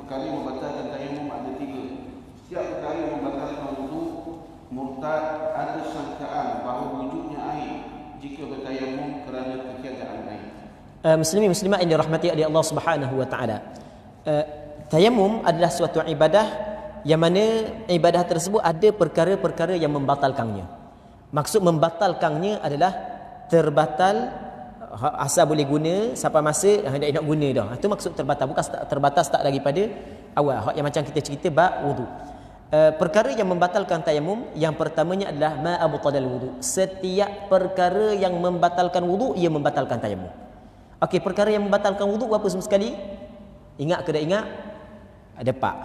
perkara yang membatalkan tayamum ada 3. Setiap perkara yang membatalkan wudu, murtad ada sangkaan bahawa wujudnya air jika bertayamum kerana ketiadaan air. Muslimin muslimat yang dirahmati oleh Allah Subhanahu wa taala. Tayamum adalah suatu ibadah yang mana ibadah tersebut ada perkara-perkara yang membatalkannya. Maksud membatalkannya adalah terbatal, asal boleh guna sampai masa hendak nak guna dah. Itu maksud terbatal, bukan terbatas tak daripada awal. Yang macam kita cerita bab wudu. Perkara yang membatalkan tayamum, yang pertamanya adalah ma abtalal wudu. Setiap perkara yang membatalkan wudu ia membatalkan tayamum. Okey, perkara yang membatalkan wudu apa semua sekali? Ingat ke tak ingat? Ada pak.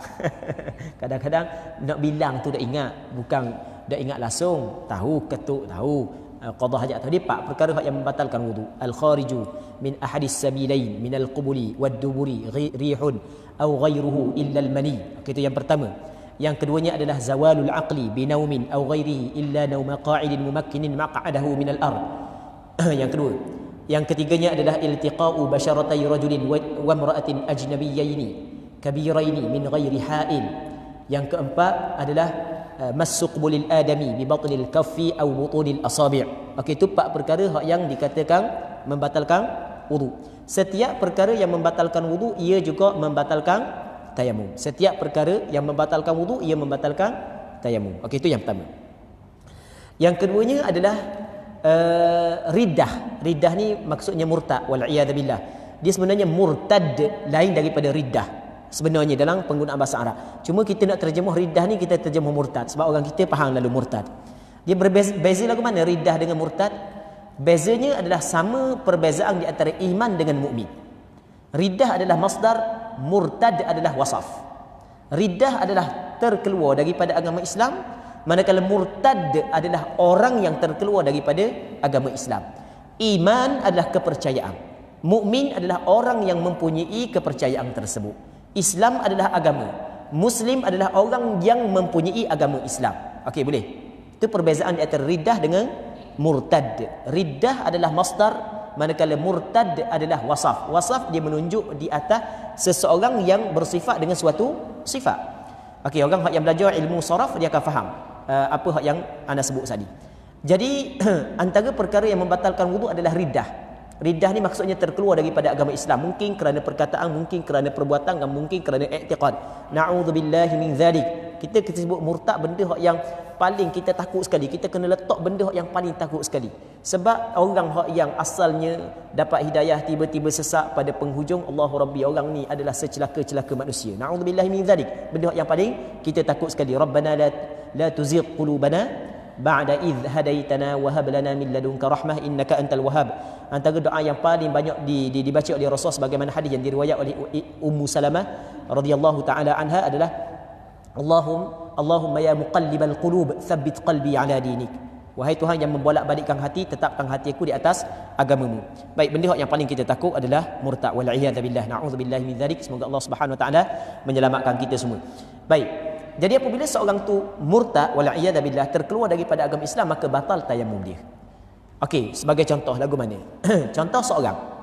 Kadang-kadang nak bilang tu tak ingat, bukan tak ingat langsung, tahu ketuk tahu, qada hajat tahu. Dia pak perkara yang membatalkan wudu. Al khariju min ahadis sabilain min al qubuli wad duburi rihun aw ghairuhu illa al mani. Okey, itu yang pertama. Yang keduanya adalah zawalul aqli binaumin aw ghairihi illa nauma qa'idin mumakkinin maq'adahu min al ard. Yang kedua. Yang ketiganya adalah iltiqa'u basyaratai rajulin wa imra'atin ajnabiyyaini kabiraini min ghairi ha'il. Yang keempat adalah massuqbulil adami bi batlil kaffi aw butunil asabi'. Okey, itu 4 perkara yang dikatakan membatalkan wudu. Setiap perkara yang membatalkan wudu ia juga membatalkan tayamum. Setiap perkara yang membatalkan wudu ia membatalkan tayamum. Okey, itu yang pertama. Yang keduanya adalah riddah. Riddah ni maksudnya murtad, wal iyad billah. Dia sebenarnya murtad, lain daripada riddah sebenarnya dalam penggunaan bahasa Arab. Cuma kita nak terjemah riddah ni kita terjemah murtad sebab orang kita faham lalu murtad. Dia berbeza lagu mana riddah dengan murtad? Bezanya adalah sama perbezaan di antara iman dengan mukmin. Riddah adalah masdar, murtad adalah wasaf. Riddah adalah terkeluar daripada agama Islam, manakala murtad adalah orang yang terkeluar daripada agama Islam. Iman adalah kepercayaan. Mukmin adalah orang yang mempunyai kepercayaan tersebut. Islam adalah agama. Muslim adalah orang yang mempunyai agama Islam. Okey, boleh. Itu perbezaan antara riddah dengan murtad. Riddah adalah masdar, manakala murtad adalah wasaf. Wasaf dia menunjuk di atas seseorang yang bersifat dengan suatu sifat. Okey, orang yang belajar ilmu saraf dia akan faham apa yang anda sebut tadi. Jadi antara perkara yang membatalkan wudu adalah riddah. Riddah ni maksudnya terkeluar daripada agama Islam, mungkin kerana perkataan, mungkin kerana perbuatan, dan mungkin kerana i'tiqad. Na'udzubillahi min zalik. Kita sebut murtad benda yang paling kita takut sekali. Kita kena letak benda yang paling takut sekali. Sebab orang yang asalnya dapat hidayah tiba-tiba sesat pada penghujung, Allahu Rabbi, orang ni adalah secelaka-celaka manusia. Na'udzubillahi min zalik. Benda yang paling kita takut sekali. Rabbana la tuzigh qulubana ba'da idh hadaitana wa hab lana min ladunka rahmah innaka antal wahhab. Antara doa yang paling banyak dibaca oleh Rasul sebagaimana hadis yang diriwayat oleh Ummu Salamah radhiyallahu taala anha adalah Allahumma ya muqallibal qulub tsabbit qalbi ala dinik. Wahai Tuhan yang membolak-balikkan hati, tetapkan hatiku di atas agamamu. Baik, benda yang paling kita takut adalah murtad, wal iyad billah. Na'udzubillahi min dzalik. Semoga Allah Subhanahu wa taala menyelamatkan kita semua. Baik. Jadi apabila seorang tu murtad, wal iyad billah, terkeluar daripada agama Islam, maka batal tayamum dia. Okey, sebagai contoh lagu mana? Contoh seorang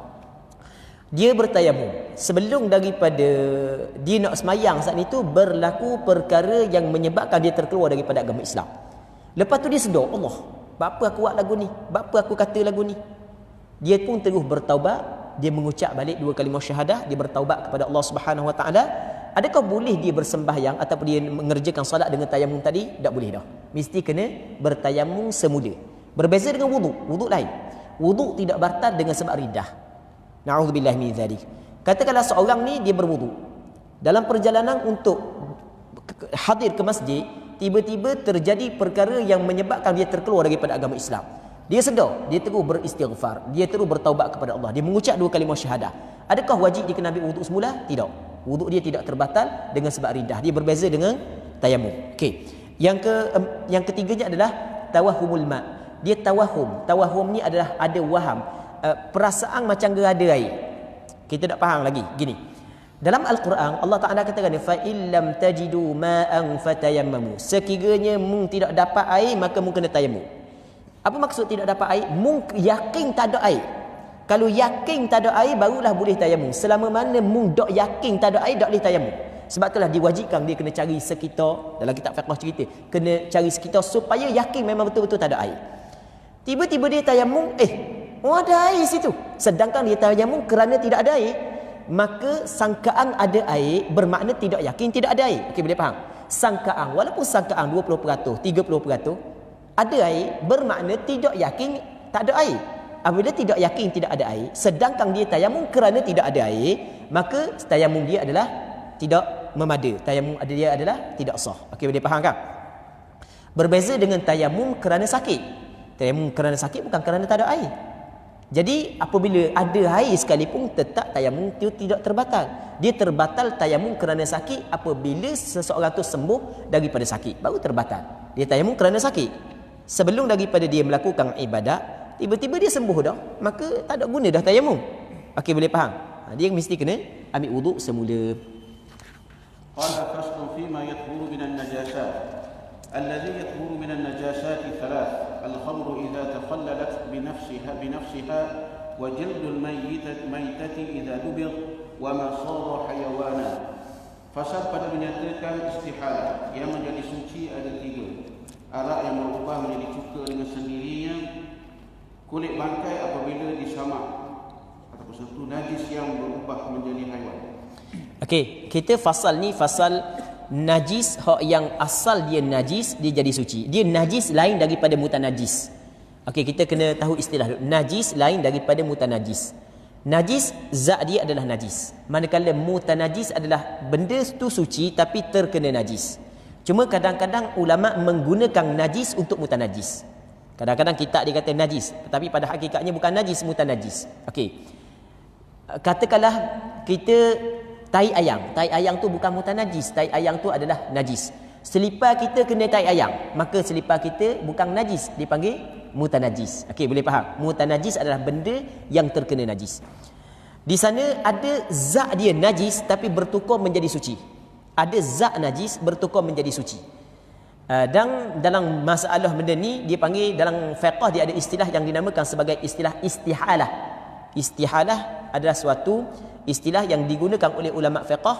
dia bertayamum sebelum daripada dia nak semayang saat itu berlaku perkara yang menyebabkan dia terkeluar daripada agama Islam. Lepas tu dia sedar, Allah, apa aku buat lagu ni? Apa aku kata lagu ni? Dia pun terus bertaubat, dia mengucap balik 2 kalimah syahadah, dia bertaubat kepada Allah Subhanahu wa taala. Adakah boleh dia bersembahyang ataupun dia mengerjakan solat dengan tayamum tadi? Tak boleh dah. Mesti kena bertayamum semula. Berbeza dengan wudu. Wudu lain. Wudu tidak batal dengan sebab riddah. Na'udzubillah min dzalik. Katakanlah seorang ni dia berwudu. Dalam perjalanan untuk hadir ke masjid, tiba-tiba terjadi perkara yang menyebabkan dia terkeluar daripada agama Islam. Dia sedar, dia terus beristighfar, dia terus bertaubat kepada Allah, dia mengucap 2 kalimah syahadah. Adakah wajib dia kena ambil wudu semula? Tidak. Wudu dia tidak terbatal dengan sebab riddah. Dia berbeza dengan tayamum. Okey. Yang ketiganya adalah tawahumul ma. Dia tawahum. Tawahum ni adalah ada waham, perasaan macam gerada air. Kita tak faham lagi. Gini. Dalam Al-Quran Allah Taala katakan fa illam tajidu ma'an fatayammamu. Sekiranya mung tidak dapat air maka mung kena tayamum. Apa maksud tidak dapat air? Mung yakin tak ada air. Kalau yakin tak ada air barulah boleh tayamum. Selama mana mung dok yakin tak ada air tak boleh tayamum. Sebab itulah diwajibkan dia kena cari sekitar, dalam kitab fiqh cerita, kena cari sekitar supaya yakin memang betul-betul tak ada air. Tiba-tiba dia tayamum, ada air situ. Sedangkan dia tayamum kerana tidak ada air, maka sangkaan ada air bermakna tidak yakin tidak ada air. Okey, boleh faham? Sangkaan, walaupun sangkaan 20%, 30%, ada air bermakna tidak yakin tak ada air. Apabila tidak yakin tidak ada air, sedangkan dia tayamum kerana tidak ada air, maka tayamum dia adalah tidak memada. Tayamum dia adalah tidak sah. Okey, boleh faham kan? Berbeza dengan tayamum kerana sakit. Tayamum kerana sakit bukan kerana tak ada air. Jadi apabila ada air sekalipun, tetap tayamum itu tidak terbatal. Dia terbatal tayamum kerana sakit apabila seseorang tu sembuh daripada sakit, baru terbatal. Dia tayamum kerana sakit. Sebelum daripada dia melakukan ibadat, tiba-tiba dia sembuh dah, maka tak ada guna dah tayamum. Okey, boleh faham? Dia mesti kena ambil wuduk semula. Qala faslu fima yathuru min an-najasat. Alladhi yathuru min an-najasat thalath. Al-khamru idza takhallalat bi nafsiha wa jildul mayyitati idza dubir wa ma sara hayawana. Fasal pada menyatakan istihalah yang menjadi suci ada 3. Arak yang berubah menjadi cuka dengan sendirinya, kulit bangkai apabila disamak, ataupun satu najis yang berubah menjadi haiwan. Okey, kita fasal ni fasal najis hak yang asal dia najis dia jadi suci. Dia najis lain daripada mutanajis. Okey, kita kena tahu istilah dulu. Najis lain daripada mutanajis. Najis zat dia adalah najis. Manakala mutanajis adalah benda tu suci tapi terkena najis. Cuma kadang-kadang ulama menggunakan najis untuk mutanajis. Kadang-kadang kita dikata najis, tetapi pada hakikatnya bukan najis, mutanajis. Okey. Katakanlah kita tai ayam tu bukan mutanajis, tai ayam tu adalah najis. Selipar kita kena tai ayam, maka selipar kita bukan najis, dipanggil mutanajis. Okey, boleh faham? Mutanajis adalah benda yang terkena najis. Di sana ada zat dia najis tapi bertukar menjadi suci. Ada zat najis bertukar menjadi suci. Dan dalam masalah benda ni dia panggil, dalam fiqh dia ada istilah yang dinamakan sebagai istilah istihalah. Istihalah adalah suatu istilah yang digunakan oleh ulama fiqh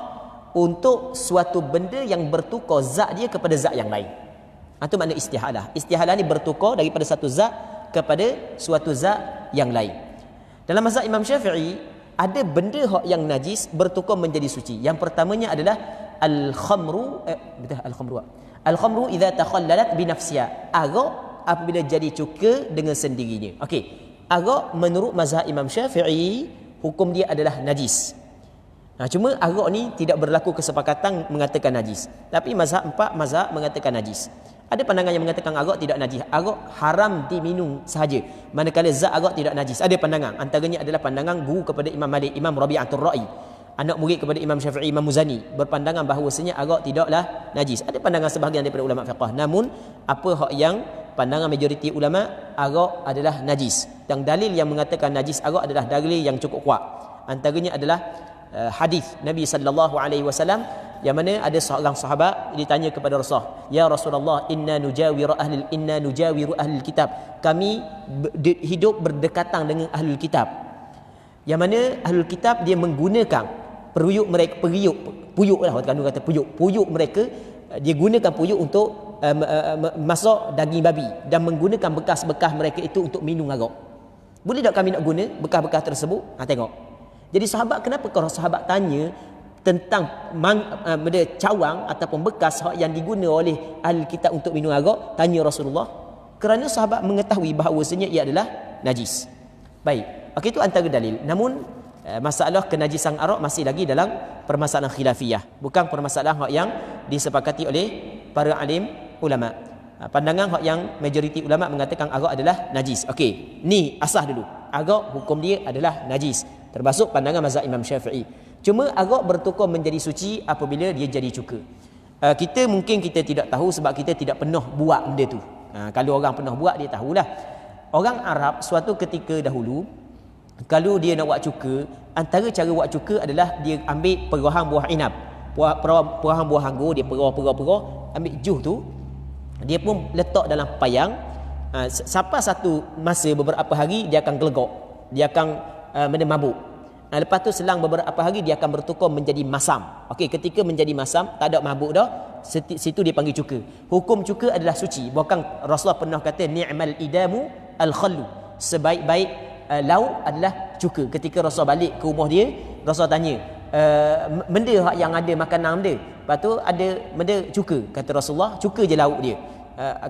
untuk suatu benda yang bertukar zat dia kepada zat yang lain. Itu makna istihalah. Istihalah ni bertukar daripada satu zat kepada suatu zat yang lain. Dalam mazhab Imam Syafi'i ada benda hak yang najis bertukar menjadi suci. Yang pertamanya adalah al-khamru, al-khamru idza takhallalat bi nafsiha. Arak apabila jadi cuka dengan sendirinya. Okey. Arak menurut mazhab Imam Syafi'i hukum dia adalah najis. Cuma arak ni tidak berlaku kesepakatan mengatakan najis. Tapi mazhab 4 mazhab mengatakan najis. Ada pandangan yang mengatakan arak tidak najis. Arak haram diminum sahaja. Manakala zat arak tidak najis. Ada pandangan. Antaranya adalah pandangan guru kepada Imam Malik, Imam Rabi'atul Ra'i. Anak murid kepada Imam Syafi'i, Imam Muzani, berpandangan bahawasanya arak tidaklah najis. Ada pandangan sebahagian daripada ulama fiqh. Namun apa hak yang pandangan majoriti ulama, arak adalah najis. Dan dalil yang mengatakan najis arak adalah dalil yang cukup kuat. Antaranya adalah hadis Nabi sallallahu alaihi wasallam yang mana ada seorang sahabat ditanya kepada Rasulullah, "Ya Rasulullah, inna nujawiru ahlul kitab." Kami hidup berdekatan dengan ahlul kitab. Yang mana ahlul kitab dia menggunakan puyuk mereka, puyuk lah orang kata puyuk mereka, dia gunakan puyuk untuk masak daging babi dan menggunakan bekas-bekas mereka itu untuk minum arak. Boleh tak kami nak guna bekas-bekas tersebut? Tengok. Jadi sahabat, kenapa kalau sahabat tanya tentang cawang ataupun bekas yang diguna oleh ahli kitab untuk minum arak, tanya Rasulullah? Kerana sahabat mengetahui bahawasanya ia adalah najis. Baik. Okey, itu antara dalil. Namun masalah kenajisan arak masih lagi dalam permasalahan khilafiyah, bukan permasalahan yang disepakati oleh para alim ulama. Pandangan hak yang majoriti ulama mengatakan arak adalah najis. Okey, ni asas dulu. Arak hukum dia adalah najis, termasuk pandangan mazhab Imam Syafi'i. Cuma arak bertukar menjadi suci apabila dia jadi cuka. Kita mungkin tidak tahu sebab kita tidak pernah buat benda tu. Kalau orang pernah buat, dia tahulah. Orang Arab suatu ketika dahulu, kalau dia nak buat cuka, antara cara buat cuka adalah dia ambil perahan buah inab, perahan buah anggur, dia perah, ambil juh tu, dia pun letak dalam payang. Sampai satu masa beberapa hari dia akan gelegok, dia akan mabuk. Lepas tu selang beberapa hari dia akan bertukar menjadi masam. Okey, ketika menjadi masam, tak ada mabuk dah, situ dia panggil cuka. Hukum cuka adalah suci. Bahkan Rasulullah pernah kata ni'mal idamu al-khallu. Sebaik-baik lauk adalah cuka. Ketika Rasulullah balik ke rumah dia, Rasulullah tanya, benda yang ada makanan benda. Lepas tu ada benda cuka. Kata Rasulullah, cuka je lauk dia.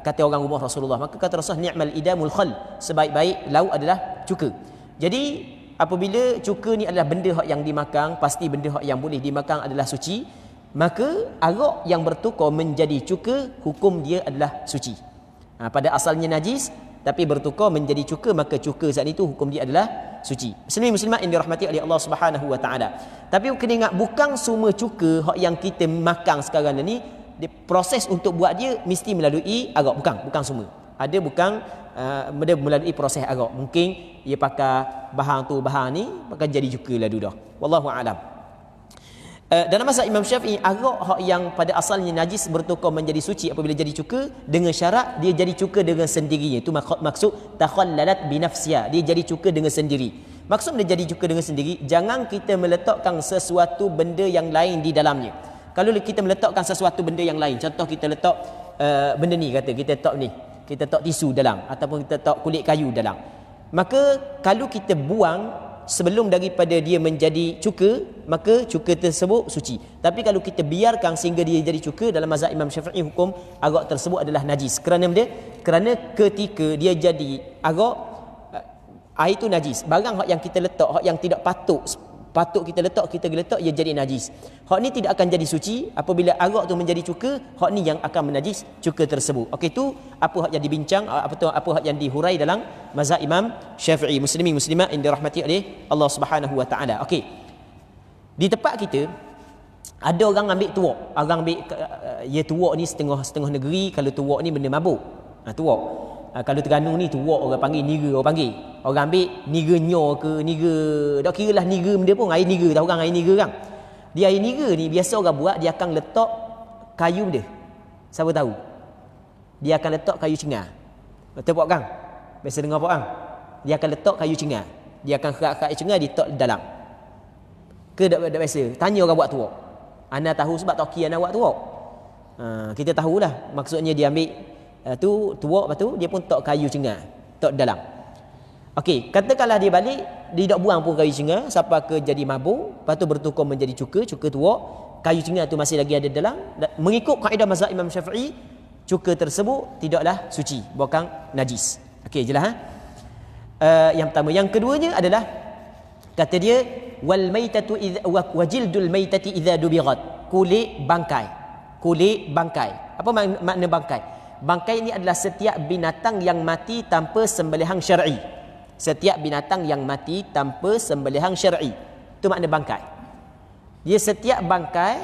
Kata orang rumah Rasulullah. Maka kata Rasulullah ni'mal idamul khall. Sebaik-baik lauk adalah cuka. Jadi apabila cuka ni adalah benda hak yang dimakan, pasti benda hak yang boleh dimakan adalah suci, maka arak yang bertukar menjadi cuka, hukum dia adalah suci. Pada asalnya najis, tapi bertukar menjadi cuka, maka cuka saat itu hukum dia adalah suci. Muslimin muslimat yang dirahmati oleh Allah Subhanahu wa taala. Tapi kena ingat, bukan semua cuka hak yang kita makan sekarang ni, proses untuk buat dia mesti melalui arak. Bukan semua. Ada bukan melalui proses arak. Mungkin dia pakai bahan ni pakai jadi cuka lah dah. Wallahu a'lam. Dalam mazhab Imam Syafi'i, arak yang pada asalnya najis bertukar menjadi suci apabila jadi cuka, dengan syarat dia jadi cuka dengan sendirinya. Itu maksud takhallalat binafsiha. Dia jadi cuka dengan sendiri. Maksud dia jadi cuka dengan sendiri, jangan kita meletakkan sesuatu benda yang lain di dalamnya. Kalau kita meletakkan sesuatu benda yang lain, contoh kita letak benda ni, kata kita letak tisu dalam, ataupun kita letak kulit kayu dalam, maka kalau kita buang sebelum daripada dia menjadi cuka, maka cuka tersebut suci. Tapi kalau kita biarkan sehingga dia jadi cuka, dalam mazhab Imam Syafi'i hukum arak tersebut adalah najis. Kerana ketika dia jadi arak, air itu najis. Barang yang kita letak, hak yang tidak patut kita letak, ia jadi najis. Hak ni tidak akan jadi suci. Apabila arak tu menjadi cuka, hak ni yang akan menajis cuka tersebut. Okey, tu apa hak yang dibincang, apa hak yang dihurai dalam mazhab Imam Syafi'i. Muslimin muslimat yang dirahmati oleh Allah Subhanahu wa taala. Okey, di tempat kita ada orang ambil tuak. Orang ambil tuak ni setengah negeri, kalau tuak ni benda mabuk. Tuak. Kalau Terengganu ni tuak orang panggil, niga orang panggil. Orang ambil niga nyor ke niga, tak kira lah niga benda pun, air niga, tahu kan air niga kan. Dia air niga ni biasa orang buat, dia akan letak kayu dia. Siapa tahu? Dia akan letak kayu cengar. Betul pak kan? Biasa dengar pak kan? Dia akan letak kayu cengar. Dia akan kerak-kerak cengar, dia letak dalam. Ke tak biasa? Tanya orang buat tuak. Ana tahu sebab toki ana buat tuak. Kita tahulah maksudnya dia ambil tuak, lepas tu dia pun tok kayu cengar, tok dalam. Okey, katakanlah dia balik, dia tak buang pun kayu cengar sampai ke jadi mabuk, lepas tu bertukar menjadi cuka tuak, kayu cengar tu masih lagi ada dalam. Mengikut kaedah mazhab Imam Syafi'i, cuka tersebut tidaklah suci, bukan najis. Okey, jelas yang pertama. Yang keduanya adalah kata dia wal maitatu wa jildul maitati idza dubirat. Kulit bangkai. Apa makna bangkai? Bangkai ini adalah setiap binatang yang mati tanpa sembelihan syar'i. Setiap binatang yang mati tanpa sembelihan syar'i. Itu makna bangkai. Dia setiap bangkai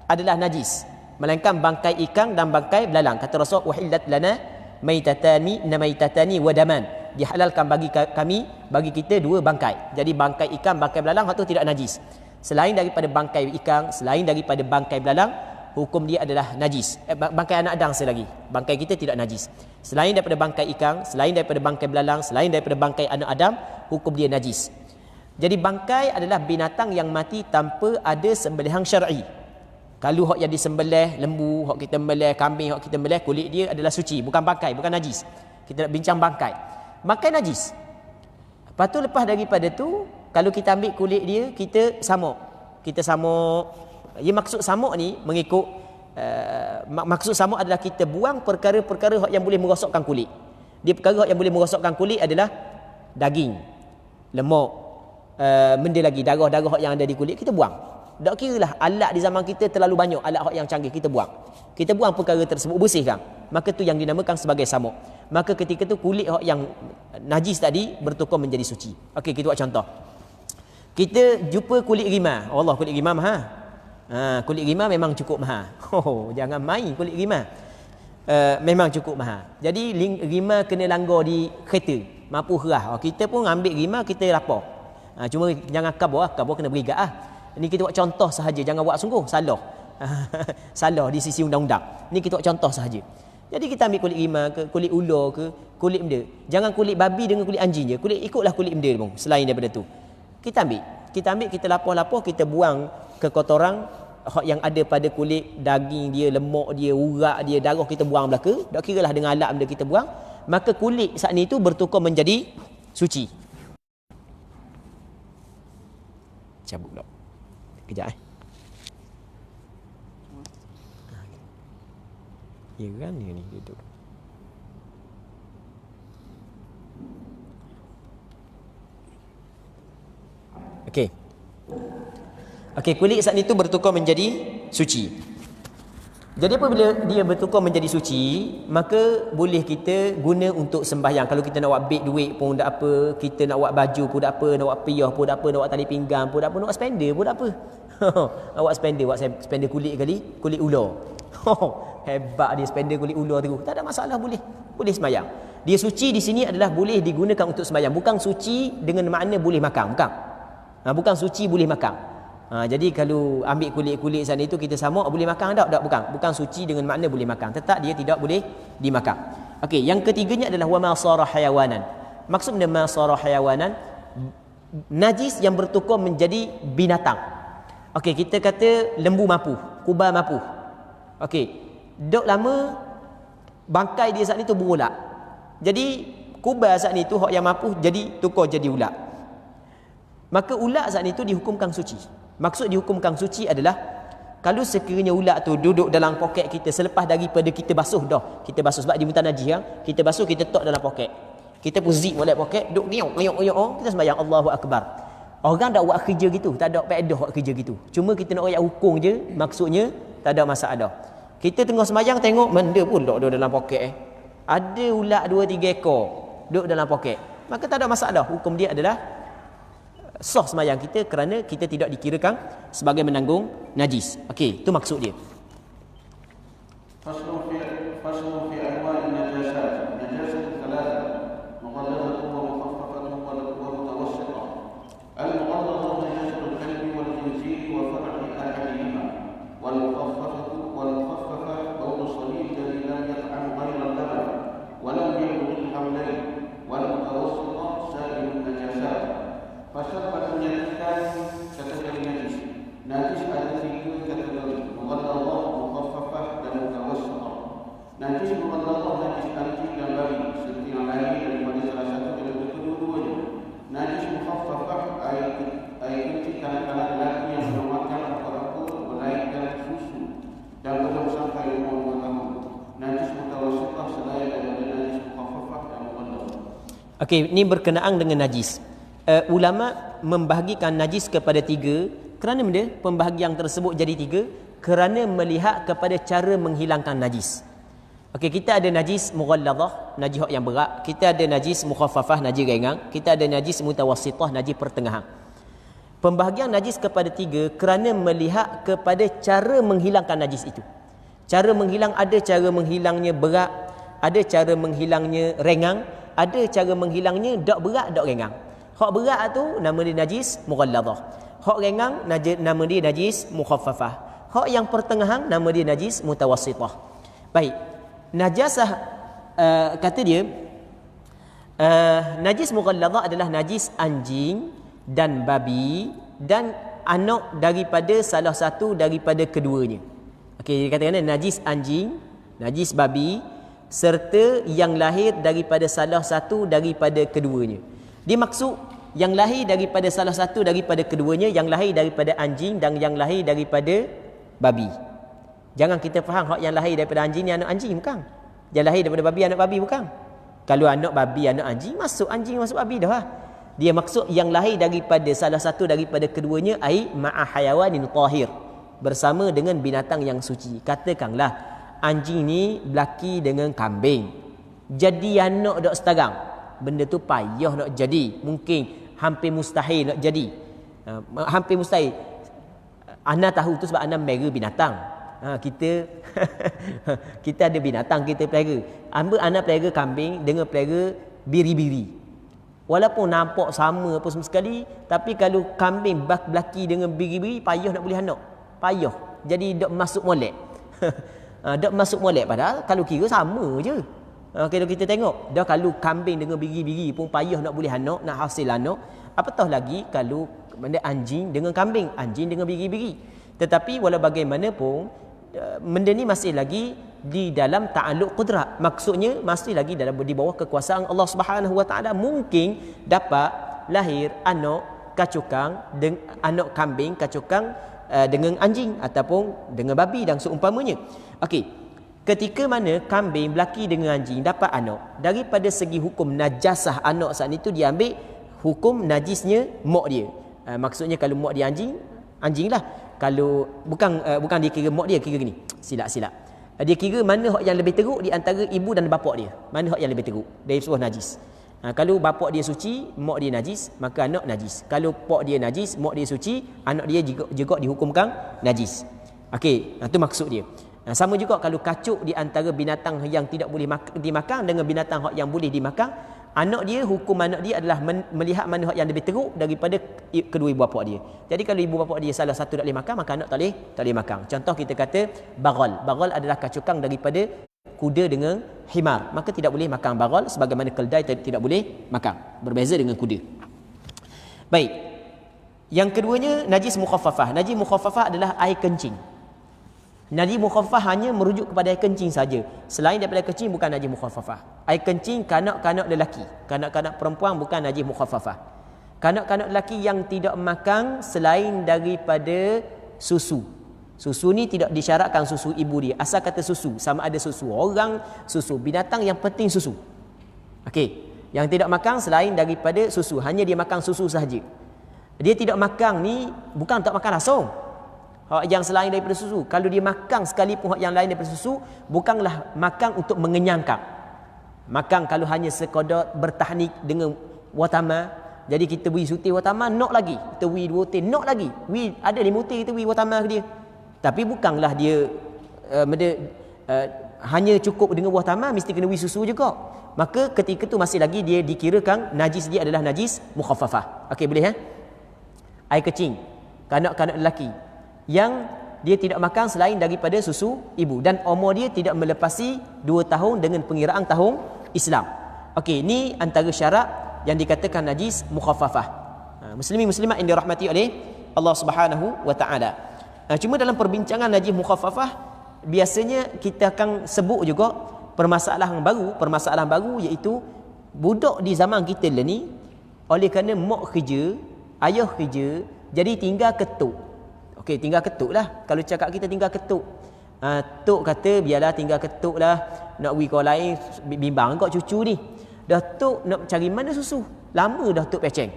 adalah najis, melainkan bangkai ikan dan bangkai belalang. Kata Rasul, uhillat lana maitatani wa daman. Dihalalkan bagi kita dua bangkai. Jadi bangkai ikan, bangkai belalang itu tidak najis. Selain daripada bangkai ikan, selain daripada bangkai belalang, hukum dia adalah najis. Bangkai anak adang lagi, bangkai kita tidak najis. Selain daripada bangkai ikan, selain daripada bangkai belalang, selain daripada bangkai anak adam, hukum dia najis. Jadi bangkai adalah binatang yang mati tanpa ada sembelihan syar'i. Kalau hak yang disembelih lembu, hak kita sembelih kambing, hak kita sembelih, kulit dia adalah suci, bukan bangkai, bukan najis. Kita nak bincang bangkai. Bangkai najis. Lepas tu, lepas daripada tu, kalau kita ambil kulit dia, kita samuk. Ya, maksud samuk ni mengikut maksud samuk adalah kita buang perkara-perkara yang boleh merosakkan kulit. Dia perkara yang boleh merosakkan kulit adalah daging, lemak, benda lagi, darah-darah yang ada di kulit kita buang. Tak kiralah alat di zaman kita terlalu banyak, alat yang canggih kita buang. Kita buang perkara tersebut, bersihkan. Maka tu yang dinamakan sebagai samuk. Maka ketika tu kulit yang najis tadi bertukar menjadi suci. Okey, kita buat contoh. Kita jumpa kulit rimau. Allah, kulit rimau mahal. Kulit rimau memang cukup mahal. Jangan main kulit rimau. Memang cukup mahal. Jadi rimau kena langgar di kereta, mampu herah. Kita pun ambil rimau, kita lapar. Cuma jangan kabur kena berigat Ini kita buat contoh sahaja, jangan buat sungguh, salah. Salah di sisi undang-undang. Ini kita buat contoh sahaja. Jadi kita ambil kulit rimau ke, kulit ular ke, kulit benda. Jangan kulit babi dengan kulit anjing je. Ikutlah kulit benda pun selain daripada tu. Kita ambil. kita ambil, kita lapoh-lapoh, kita buang kekotoran hak yang ada pada kulit, daging dia, lemak dia, urat dia, darah kita buang belaka. Tak kira lah dengan alat benda kita buang, maka kulit saat ni tu bertukar menjadi suci. Cabut pula. Kejap Ya kan dia ni duduk. Okey, kulit saat itu bertukar menjadi suci. Jadi apabila dia bertukar menjadi suci, maka boleh kita guna untuk sembahyang. Kalau kita nak buat beg duit pun tak apa, kita nak buat baju pun tak apa, nak buat piyah pun tak apa, nak buat tali pinggang pun tak apa, nak buat spender pun tak apa. Nak buat spender kulit kali, kulit ular. Hebat dia spender kulit ular tu. Tak ada masalah, boleh sembahyang. Dia suci di sini adalah boleh digunakan untuk sembahyang, bukan suci dengan makna boleh makan, bukan. Bukan suci boleh makan. Jadi kalau ambil kulit-kulit sana itu kita sama boleh makan tak? Bukan suci dengan makna boleh makan. Tetap dia tidak boleh dimakan. Okey, yang ketiganya adalah wa ma sara hayawanan. Maksudnya ma sara hayawanan, najis yang bertukar menjadi binatang. Okey, kita kata lembu mapuh, kuba mapuh. Okey, dok lama bangkai dia saat ni tu berulat. Jadi kuba saat ni tu hak yang mapuh jadi tukar jadi ulat. Maka ulat saat ni tu dihukumkan suci. Maksud dihukumkan suci adalah kalau sekiranya ulat tu duduk dalam poket kita selepas daripada kita basuh dah. Kita basuh sebab dia minta najis kan. Kita basuh, kita tok dalam poket. Kita pun zip molek poket, duk niok, kita sembahyang Allahu Akbar. Orang tak buat kerja gitu, tak ada faedah buat kerja gitu. Cuma kita nak royak hukum je, maksudnya tak ada masalah. Kita tengah sembahyang tengok benda pun duk dalam poket Ada ulat 2-3 ekor duk dalam poket. Maka tak ada masalah. Hukum dia adalah sah sembahyang kita kerana kita tidak dikirakan sebagai menanggung najis. Okey, itu maksud dia. Faslu fi anwa' an-najasat. Najasat thalatha, mughalladhatun wa mukhaffaffatun wa mutawassithah. Al-mughalladhatu najasatul kalbi wal khinziri wa far'i ahadihima. Wal mukhaffafah bawlu sabil alladhi lam yat'am ghayra al-laban wa lam yablugh al-hawlayn. Wal mutawassithah sa'irun najasat. Pasal pada menyatakan kategori najis. Najis ada 3 kategori: mughalladhah, mukhaffafah dan mutawassithah. Najis mughalladhah najis anjing dan babi, seperti yang lain daripada salah satu daripada kedua-duanya. Najis mukhaffafah air kecil kanak-kanak lelaki yang belum makan apa-apa melainkan susu dan belum sampai umur 2 tahun. Najis mutawassithah selain daripada najis mukhaffafah dan mughalladhah. Okey, ini berkenaan dengan najis. Ulama membahagikan najis kepada 3. Kerana benda pembahagian tersebut jadi 3? Kerana melihat kepada cara menghilangkan najis. Okey, kita ada najis mughalladhah, najis yang berat. Kita ada najis mukhaffafah, najis ringan. Kita ada najis mutawassithah, najis pertengahan. Pembahagian najis kepada 3 kerana melihat kepada cara menghilangkan najis itu. Cara menghilang, ada cara menghilangnya berat, ada cara menghilangnya ringan, ada cara menghilangnya dak berat dak ringan. Hak berat tu nama dia najis mughalladhah. Hak ringan nama dia najis mukhaffafah. Hak yang pertengahan nama dia najis mutawassithah. Baik. Najasah kata dia najis mughalladhah adalah najis anjing dan babi dan anak daripada salah satu daripada keduanya. Okey, dia katakan najis anjing, najis babi serta yang lahir daripada salah satu daripada keduanya. Dia maksud yang lahir daripada salah satu daripada keduanya, yang lahir daripada anjing dan yang lahir daripada babi. Jangan kita faham hak yang lahir daripada anjing ni anak anjing, bukan. Yang lahir daripada babi anak babi, bukan. Kalau anak babi anak anjing masuk babi dah lah. Dia maksud yang lahir daripada salah satu daripada keduanya ai ma'a hayawanin tahir, bersama dengan binatang yang suci. Katakanlah anjing ni berlaki dengan kambing, jadi anak dak setarang. Benda tu payah nak jadi, mungkin hampir mustahil nak jadi. Hampir mustahil. Ana tahu tu sebab ana mera binatang. Kita kita ada binatang kita pelihara. Ana pelihara kambing dengan pelihara biri-biri. Walaupun nampak sama apa semua sekali, tapi kalau kambing berlaki dengan biri-biri, payah nak boleh anak. Payah. Jadi dak masuk molek. Dak masuk molek, padahal kalau kira sama je. Kalau kita tengok, dah kalau kambing dengan biri-biri pun payah nak boleh anak, nak hasil anak, apatah lagi kalau benda anjing dengan kambing, anjing dengan biri-biri. Tetapi walau bagaimanapun benda ni masih lagi di dalam ta'alluq qudrat. Maksudnya masih lagi di bawah kekuasaan Allah Subhanahu Wa Taala. Mungkin dapat lahir anak kacukang anak kambing kacukang dengan anjing ataupun dengan babi dan seumpamanya. Okey. Ketika mana kambing berlaki dengan anjing dapat anak, daripada segi hukum najasah anak saat itu dia ambil hukum najisnya mak dia. Maksudnya kalau mak dia anjing lah. Kalau bukan dia kira mak dia, kira gini. Silap. Dia kira mana hak yang lebih teruk di antara ibu dan bapak dia. Mana hak yang lebih teruk dari sebuah najis. Kalau bapak dia suci, mak dia najis, maka anak najis. Kalau pak dia najis, mak dia suci, anak dia juga dihukumkan najis. Okey, itu maksud dia. Sama juga kalau kacuk di antara binatang yang tidak boleh dimakan dengan binatang yang boleh dimakan, hukum anak dia adalah melihat mana yang lebih teruk daripada kedua ibu bapa dia. Jadi kalau ibu bapa dia salah satu tak boleh makan, maka anak tak boleh makan. Contoh kita kata bagal adalah kacukang daripada kuda dengan himar, maka tidak boleh makan bagal sebagaimana keldai tidak boleh makan. Berbeza dengan kuda. Baik. Yang keduanya najis mukhaffafah. Najis mukhaffafah adalah air kencing. Najis mukhaffafah hanya merujuk kepada air kencing saja. Selain daripada kencing bukan najis mukhaffafah. Air kencing kanak-kanak lelaki, kanak-kanak perempuan bukan najis mukhaffafah. Kanak-kanak lelaki yang tidak makan selain daripada susu. Susu ni tidak disyaratkan susu ibu dia. Asal kata susu, sama ada susu orang, susu binatang, yang penting susu. Okey, yang tidak makan selain daripada susu, hanya dia makan susu sahaja. Dia tidak makan ni bukan tak makan langsung. Hak yang selain daripada susu, kalau dia makan sekalipun hak yang lain daripada susu, bukanlah makan untuk mengenyangkan. Makan kalau hanya sekadar bertahnik dengan watama. Jadi kita beri sutir watama, nak lagi. Kita beri 2 utir, nak lagi. Ada 5 utir kita beri watama ke dia. Tapi bukanlah dia hanya cukup dengan buah tamar, mesti kena beri susu juga. Maka ketika tu masih lagi dia dikirakan najis dia adalah najis mukhaffafah. Okey, boleh air kecing kanak-kanak lelaki yang dia tidak makan selain daripada susu ibu dan umur dia tidak melepasi 2 tahun dengan pengiraan tahun Islam. Okey, ini antara syarat yang dikatakan najis mukhaffafah. Muslimin muslimat yang dirahmati oleh Allah Subhanahu Wa Taala. Cuma dalam perbincangan najis mukhaffafah biasanya kita akan sebut juga permasalahan baru iaitu budak di zaman kita ni oleh kerana mak kerja, ayah kerja, jadi tinggal ketuk. Okey, tinggal ketuk lah. Kalau cakap kita tinggal ketuk, tok kata biarlah tinggal ketuk lah, nak beri kau lain bimbang kau cucu ni. Dah tok nak cari mana susu, lama dah tok peceng,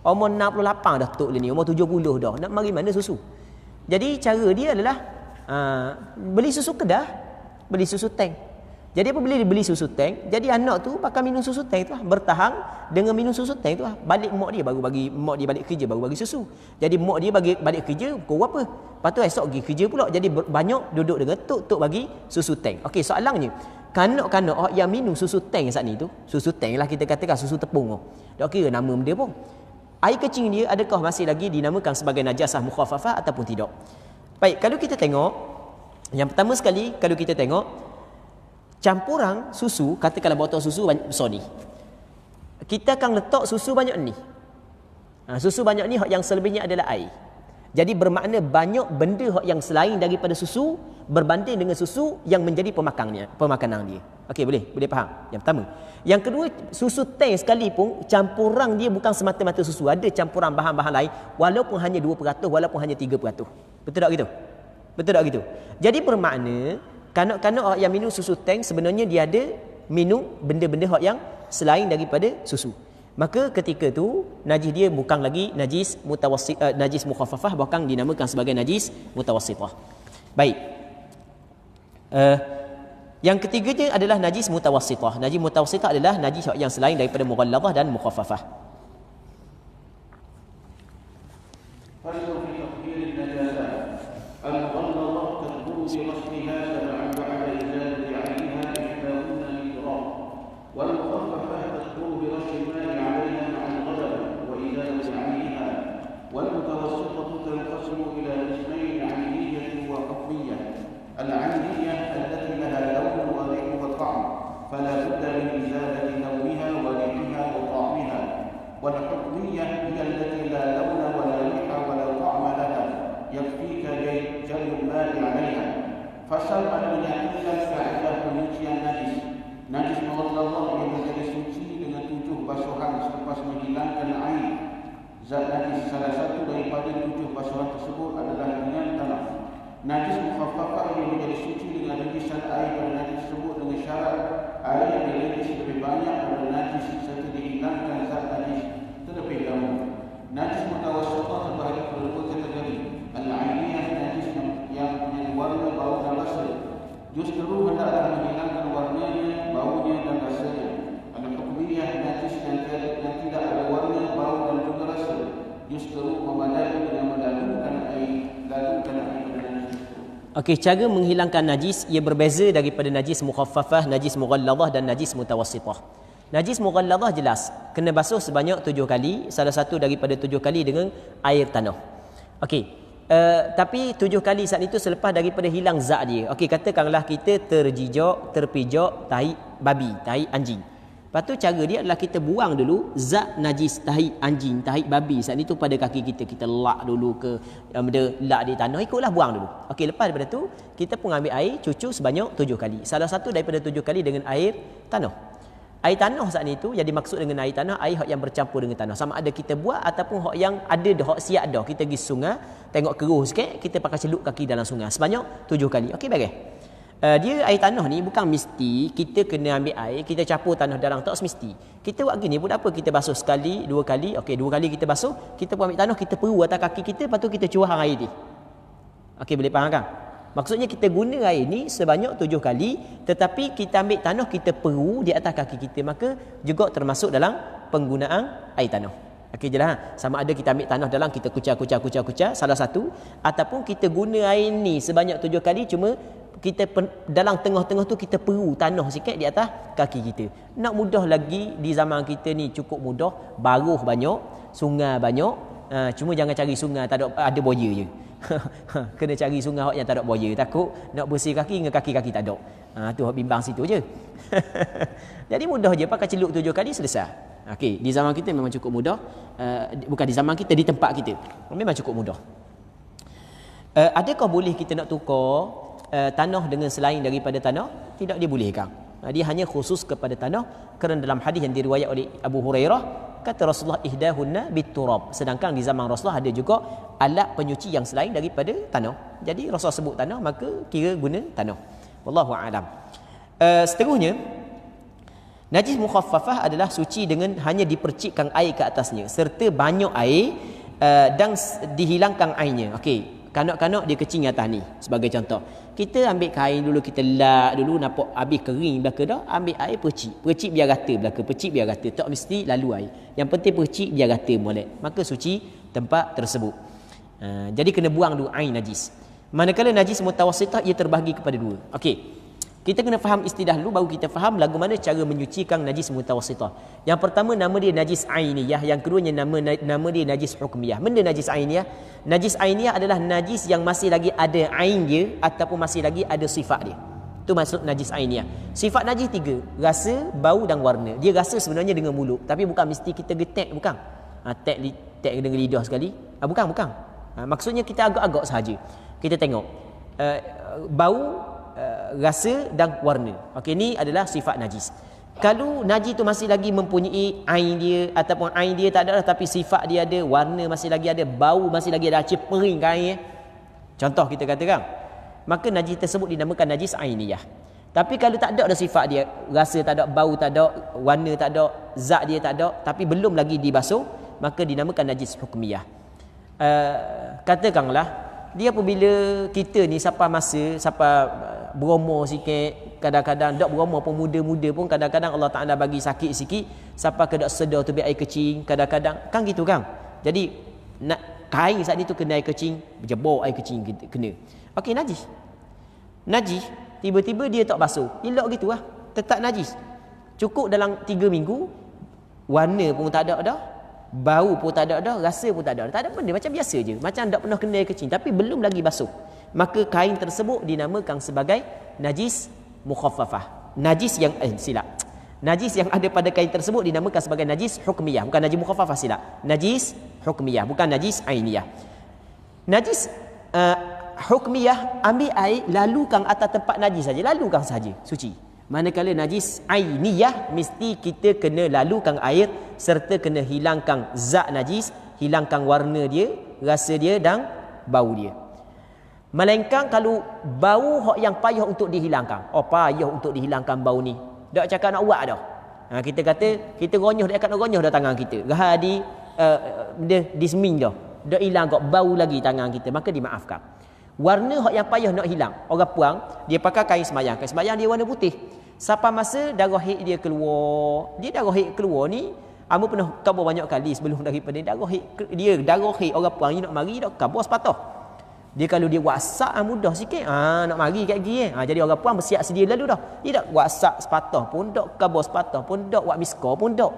umur 68 dah tok ni, umur 70 dah, nak mari mana susu. Jadi cara dia adalah beli susu kedah, beli susu tank. Jadi apabila dia beli susu tank, jadi anak tu bakal minum susu tank tu lah, bertahan dengan minum susu tank tu lah. Balik mak dia balik kerja baru bagi susu. Jadi mak dia balik kerja pukul berapa? Lepas tu esok pergi kerja pula. Jadi banyak duduk dengan tok bagi susu tank. Okey, soalannya, kanak-kanak yang minum susu tank saat ni tu, susu tank lah kita katakan, susu tepung tu. Tak kira nama dia pun. Air kecing dia adakah masih lagi dinamakan sebagai najasah mukhaffafah ataupun tidak? Baik, kalau kita tengok, yang pertama sekali kalau kita tengok campuran susu, katakanlah botol susu banyak besar ni, kita akan letak susu banyak ni. Susu banyak ni hak yang selebihnya adalah air. Jadi bermakna banyak benda hak yang selain daripada susu berbanding dengan susu yang menjadi pemakanan dia. Okey, boleh faham? Yang pertama. Yang kedua, susu tank sekalipun campuran dia bukan semata-mata susu, ada campuran bahan-bahan lain walaupun hanya 2%, walaupun hanya 3%. Betul tak gitu? Betul tak gitu? Jadi bermakna kanak-kanak yang minum susu tank sebenarnya dia ada minum benda-benda yang selain daripada susu. Maka ketika tu najis dia bukan lagi najis najis mukhaffafah, bahkan dinamakan sebagai najis mutawassithah. Baik. Yang ketiganya adalah najis mutawassithah. Najis mutawassithah adalah najis yang selain daripada mughalladhah dan mukhaffafah. العينية التي لها لون وريح وطعم فلا بد من إزالة لونها وريحها وطعمها، والحكمية هي التي لا لون ولا Fasal pada menyatakan kaedah penyucian najis. Najis mughalladhah yang menjadi suci dengan 7 basuhan selepas menghilangkan air. Zat najis salah satu daripada 7 basuhan tersebut adalah dengan tanah. Najis mukhaffafah yang menjadi suci dengan regisan air pada najis tersebut dengan syarat air yang diregis lebih banyak pada najis serta dihilangkan zat najis terlebih dahulu. Najis mutawassithah terbahagi pada 2 kategori. Al-ainiyah, najis yang punya warna, bau dan rasa. Justru hendaklah menghilangkan warnanya, baunya dan rasanya. Al-hukmiyah, najis yang tidak ada warna, bau dan juga rasa. Justru memadai dengan melalukan air pada najis. Okey, cara menghilangkan najis ia berbeza daripada najis mukhaffafah, najis mughalladhah dan najis mutawassithah. Najis mughalladhah jelas kena basuh sebanyak 7 kali, salah satu daripada 7 kali dengan air tanah. Okey. Tapi 7 kali saat itu selepas daripada hilang zat dia. Okey, katakanlah kita terpijak tahi babi, tahi anjing. Lepas tu cara dia adalah kita buang dulu zat najis tahi anjing, tahi babi saat itu pada kaki kita. Kita lak dulu ke lak di tanah, ikutlah buang dulu. Okey, lepas daripada tu kita pun ambil air cucu sebanyak 7 kali. Salah satu daripada 7 kali dengan air tanah. Air tanah saat itu yang dimaksud dengan air tanah, air yang bercampur dengan tanah. Sama ada kita buat ataupun hak yang ada dah, hak siap dah. Kita pergi sungai, tengok keruh sikit, kita pakai celup kaki dalam sungai sebanyak 7 kali. Okey, bagus. Dia air tanah ni bukan mesti kita kena ambil air, kita capur tanah dalam, tak semesti. Kita buat gini pun apa, kita basuh sekali, 2 kali. Okey, 2 kali kita basuh, kita pun ambil tanah, kita peru atas kaki kita, lepas tu kita curah air ni. Okey, boleh faham kan? Maksudnya kita guna air ni sebanyak 7 kali, tetapi kita ambil tanah, kita peru di atas kaki kita, maka juga termasuk dalam penggunaan air tanah. Okey, jelas. Sama ada kita ambil tanah dalam, kita kucar salah satu, ataupun kita guna air ni sebanyak 7 kali, cuma kita dalam tengah-tengah tu kita peru tanah sikit di atas kaki kita. Nak mudah lagi di zaman kita ni, cukup mudah, baruh banyak, sungai banyak. Cuma jangan cari sungai tak ada buaya je. Kena cari sungai yang tak ada buaya, takut nak bersih kaki dengan kaki-kaki tak ada. Tu hak bimbang situ je. Jadi mudah je, pakai celup 7 kali selesai. Okey, di zaman kita memang cukup mudah. Bukan di zaman kita, di tempat kita memang cukup mudah. Adakah boleh kita nak tukar tanah dengan selain daripada tanah? Tidak dibolehkan. Dia hanya khusus kepada tanah, kerana dalam hadis yang diriwayat oleh Abu Hurairah kata Rasulullah ihdahunna biturab. Sedangkan di zaman Rasulullah ada juga alat penyuci yang selain daripada tanah. Jadi Rasulullah sebut tanah, maka kira guna tanah. Wallahu a'lam. Seterusnya, najis mukhaffafah adalah suci dengan hanya dipercikkan air ke atasnya serta banyak air dan dihilangkan airnya. Okey, kanak-kanak dia kecing atas ni sebagai contoh. Kita ambil kain dulu, kita lap dulu, nampak habis kering belaka dah, ambil air percik biar rata belaka, percik biar rata, tak mesti lalu air. Yang penting percik biar rata molek, maka suci tempat tersebut. Jadi kena buang dulu air najis. Manakala najis mutawassithah, ia terbahagi kepada 2. Okey, kita kena faham istilah dulu, baru kita faham lagu mana cara menyucikan najis mutawassithah. Yang pertama nama dia najis ainiyah, yang keduanya nama dia najis hukmiyah. Benda najis ainiyah, najis ainiyah adalah najis yang masih lagi ada ain dia ataupun masih lagi ada sifat dia. Itu maksud najis ainiyah. Sifat najis 3, rasa, bau dan warna. Dia rasa sebenarnya dengan mulut, tapi bukan mesti kita getek, bukan. Tek dengan lidah sekali. Bukan. Maksudnya kita agak-agak sahaja. Kita tengok bau, rasa dan warna. Okey, ni adalah sifat najis. Kalau najis tu masih lagi mempunyai ain dia ataupun ain dia tak ada tapi sifat dia ada, warna masih lagi ada, bau masih lagi ada, cipering kain. Contoh kita katakan, maka najis tersebut dinamakan najis ainiyah. Tapi kalau tak ada sifat dia, rasa tak ada, bau tak ada, warna tak ada, zat dia tak ada, tapi belum lagi dibasuh, maka dinamakan najis hukmiyah. Katakanlah dia apabila kita ni siapa beromo sikit, kadang-kadang tak beromo pun, muda-muda pun kadang-kadang Allah Ta'ala bagi sakit sikit, siapa kedak sedar tu biar air kecing, kadang-kadang kan gitu kan. Jadi nak kain saat ni tu kena air kecing, berjebok air kecing kena. Okey, najis tiba-tiba dia tak basuh, elok gitu lah, tetap najis. Cukup dalam 3 minggu, warna pun tak ada dah, bau pun tak ada dah, rasa pun tak ada. Tak ada benda, macam biasa je, macam tak pernah kena air kecing, tapi belum lagi basuh. Maka kain tersebut dinamakan sebagai najis mukhaffafah. Najis yang najis yang ada pada kain tersebut dinamakan sebagai najis hukmiyah, bukan najis mukhaffafah, silap. Najis hukmiyah, bukan najis ainiyah. Najis hukmiyah, ambil air lalukan atas tempat najis saja, lalukan saja, suci. Manakala najis ainiyah, mesti kita kena lalukan air serta kena hilangkan zat najis, hilangkan warna dia, rasa dia dan bau dia. Melainkan kalau bau hak yang payah untuk dihilangkan. Oh, payah untuk dihilangkan bau ni. Dak cakap nak buat dah. Kita kata kita gonyoh dekat nak gonyoh dah tangan kita. Gahadi dia dismin dah. Dak hilang kok bau lagi tangan kita, maka dimaafkan. Warna hak yang payah nak hilang. Orang puang dia pakai kain sembahyang. Kain sembahyang dia warna putih. Sampai masa darah haid dia keluar. Dia darah haid keluar ni, amba pernah kabur banyak kali sebelum daripada darah haid darah haid orang puang ni nak mari dak kabur sepatah. Dia kalau dia WhatsApp mudah sikit, nak mari kat gigi jadi orang puan bersiap sedia lalu dah. Dia tak WhatsApp sepatah pun dak, kabur sepatah pun dak, buat miss call pun dak.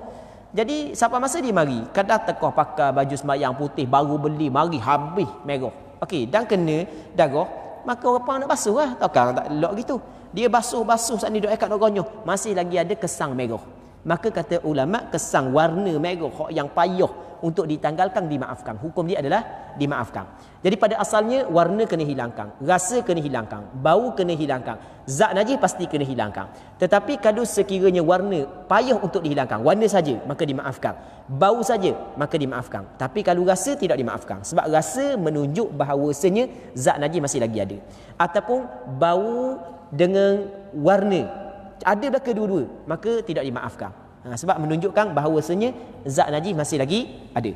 Jadi sampai masa dia mari, kadang tekoh pakai baju sembahyang putih baru beli, mari habis merah. Okey, dan kena darah, maka orang puan nak basuh lah. Takkan tak elok gitu. Dia basuh saat ni dak ikat nak gonyoh, masih lagi ada kesang merah. Maka kata ulama, kesang warna merah hak yang payah untuk ditanggalkan dimaafkan. Hukum dia adalah dimaafkan. Jadi pada asalnya warna kena hilangkan, rasa kena hilangkan, bau kena hilangkan, zat najis pasti kena hilangkan. Tetapi kalau sekiranya warna payah untuk dihilangkan, warna saja maka dimaafkan, bau saja maka dimaafkan. Tapi kalau rasa tidak dimaafkan, sebab rasa menunjuk bahawasanya zat najis masih lagi ada, ataupun bau dengan warna ada dah kedua-dua, maka tidak dimaafkan. Sebab menunjukkan bahawasanya zat najis masih lagi ada.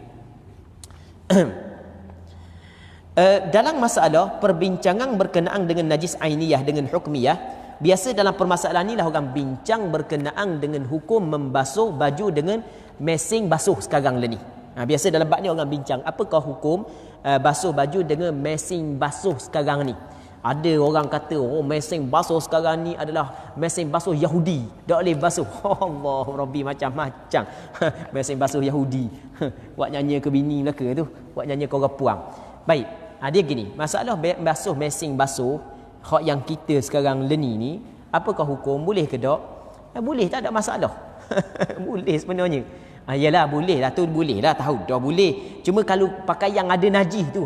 Dalam masalah perbincangan berkenaan dengan najis ainiyah dengan hukmiyah, biasa dalam permasalahan inilah orang bincang berkenaan dengan hukum membasuh baju dengan mesin basuh sekarang ni. Biasa dalam bab ni orang bincang apakah hukum basuh baju dengan mesin basuh sekarang ni. Ada orang kata, mesin basuh sekarang ni adalah mesin basuh Yahudi. Tak boleh basuh. Allah Rabbi, macam-macam. Mesin basuh Yahudi. Buat nyanyi ke bini belaka tu. Buat nyanyi ke orang puang. Baik. Dia gini. Masalah basuh mesin basuh hak yang kita sekarang leni ni, apakah hukum? Boleh ke tak? Boleh, tak ada masalah. Boleh sebenarnya. Yalah, boleh lah tu, boleh lah, tahu dah boleh. Cuma kalau pakai yang ada najis tu,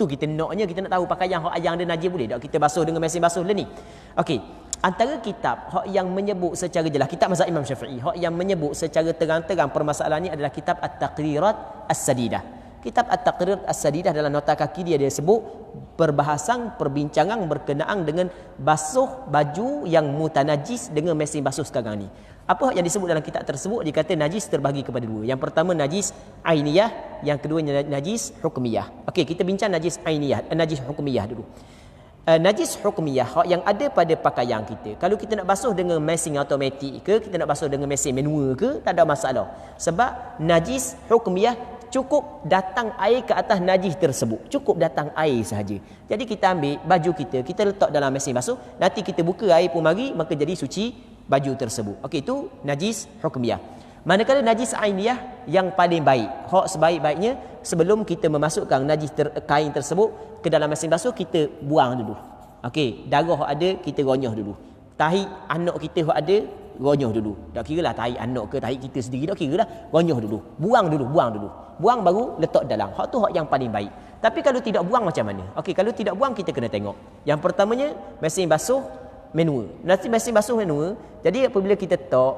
kita naknya, kita nak tahu pakaian hak yang ada najis boleh tak kita basuh dengan mesin basuh ni. Okey, antara kitab hak yang menyebut secara jelas, kitab mazhab Imam Syafi'i hak yang menyebut secara terang-terang permasalahan ini adalah kitab At-Taqrirat As-Sadidah. Kitab At-Taqrirat As-Sadidah dalam nota kaki dia sebut perbahasan perbincangan berkenaan dengan basuh baju yang mutanajis dengan mesin basuh sekarang ni. Apa yang disebut dalam kitab tersebut? Dia kata najis terbagi kepada dua. Yang pertama najis ainiyah, yang kedua najis hukmiyah. Okey, kita bincang najis ainiyah, najis hukmiyah dulu. Najis hukmiyah hak yang ada pada pakaian kita. Kalau kita nak basuh dengan mesin automatik ke, kita nak basuh dengan mesin manual ke, tak ada masalah. Sebab najis hukmiyah cukup datang air ke atas najis tersebut. Cukup datang air sahaja. Jadi kita ambil baju kita letak dalam mesin basuh, nanti kita buka air pun mari, maka jadi suci baju tersebut. Okey, itu najis hukmiyah. Manakala najis ainiyah yang paling baik, hak sebaik-baiknya sebelum kita memasukkan najis kain tersebut ke dalam mesin basuh, kita buang dulu. Okey, darah hak ada kita gonyoh dulu. Tahi anak kita hak ada gonyoh dulu. Tak kiralah tahi anak ke tahi kita sendiri, tak kiralah, gonyoh dulu. Buang dulu. Buang baru letak dalam. Hak tu hak yang paling baik. Tapi kalau tidak buang macam mana? Okey, kalau tidak buang kita kena tengok. Yang pertamanya mesin basuh manual. Nanti mesin basuh manual, jadi apabila kita letak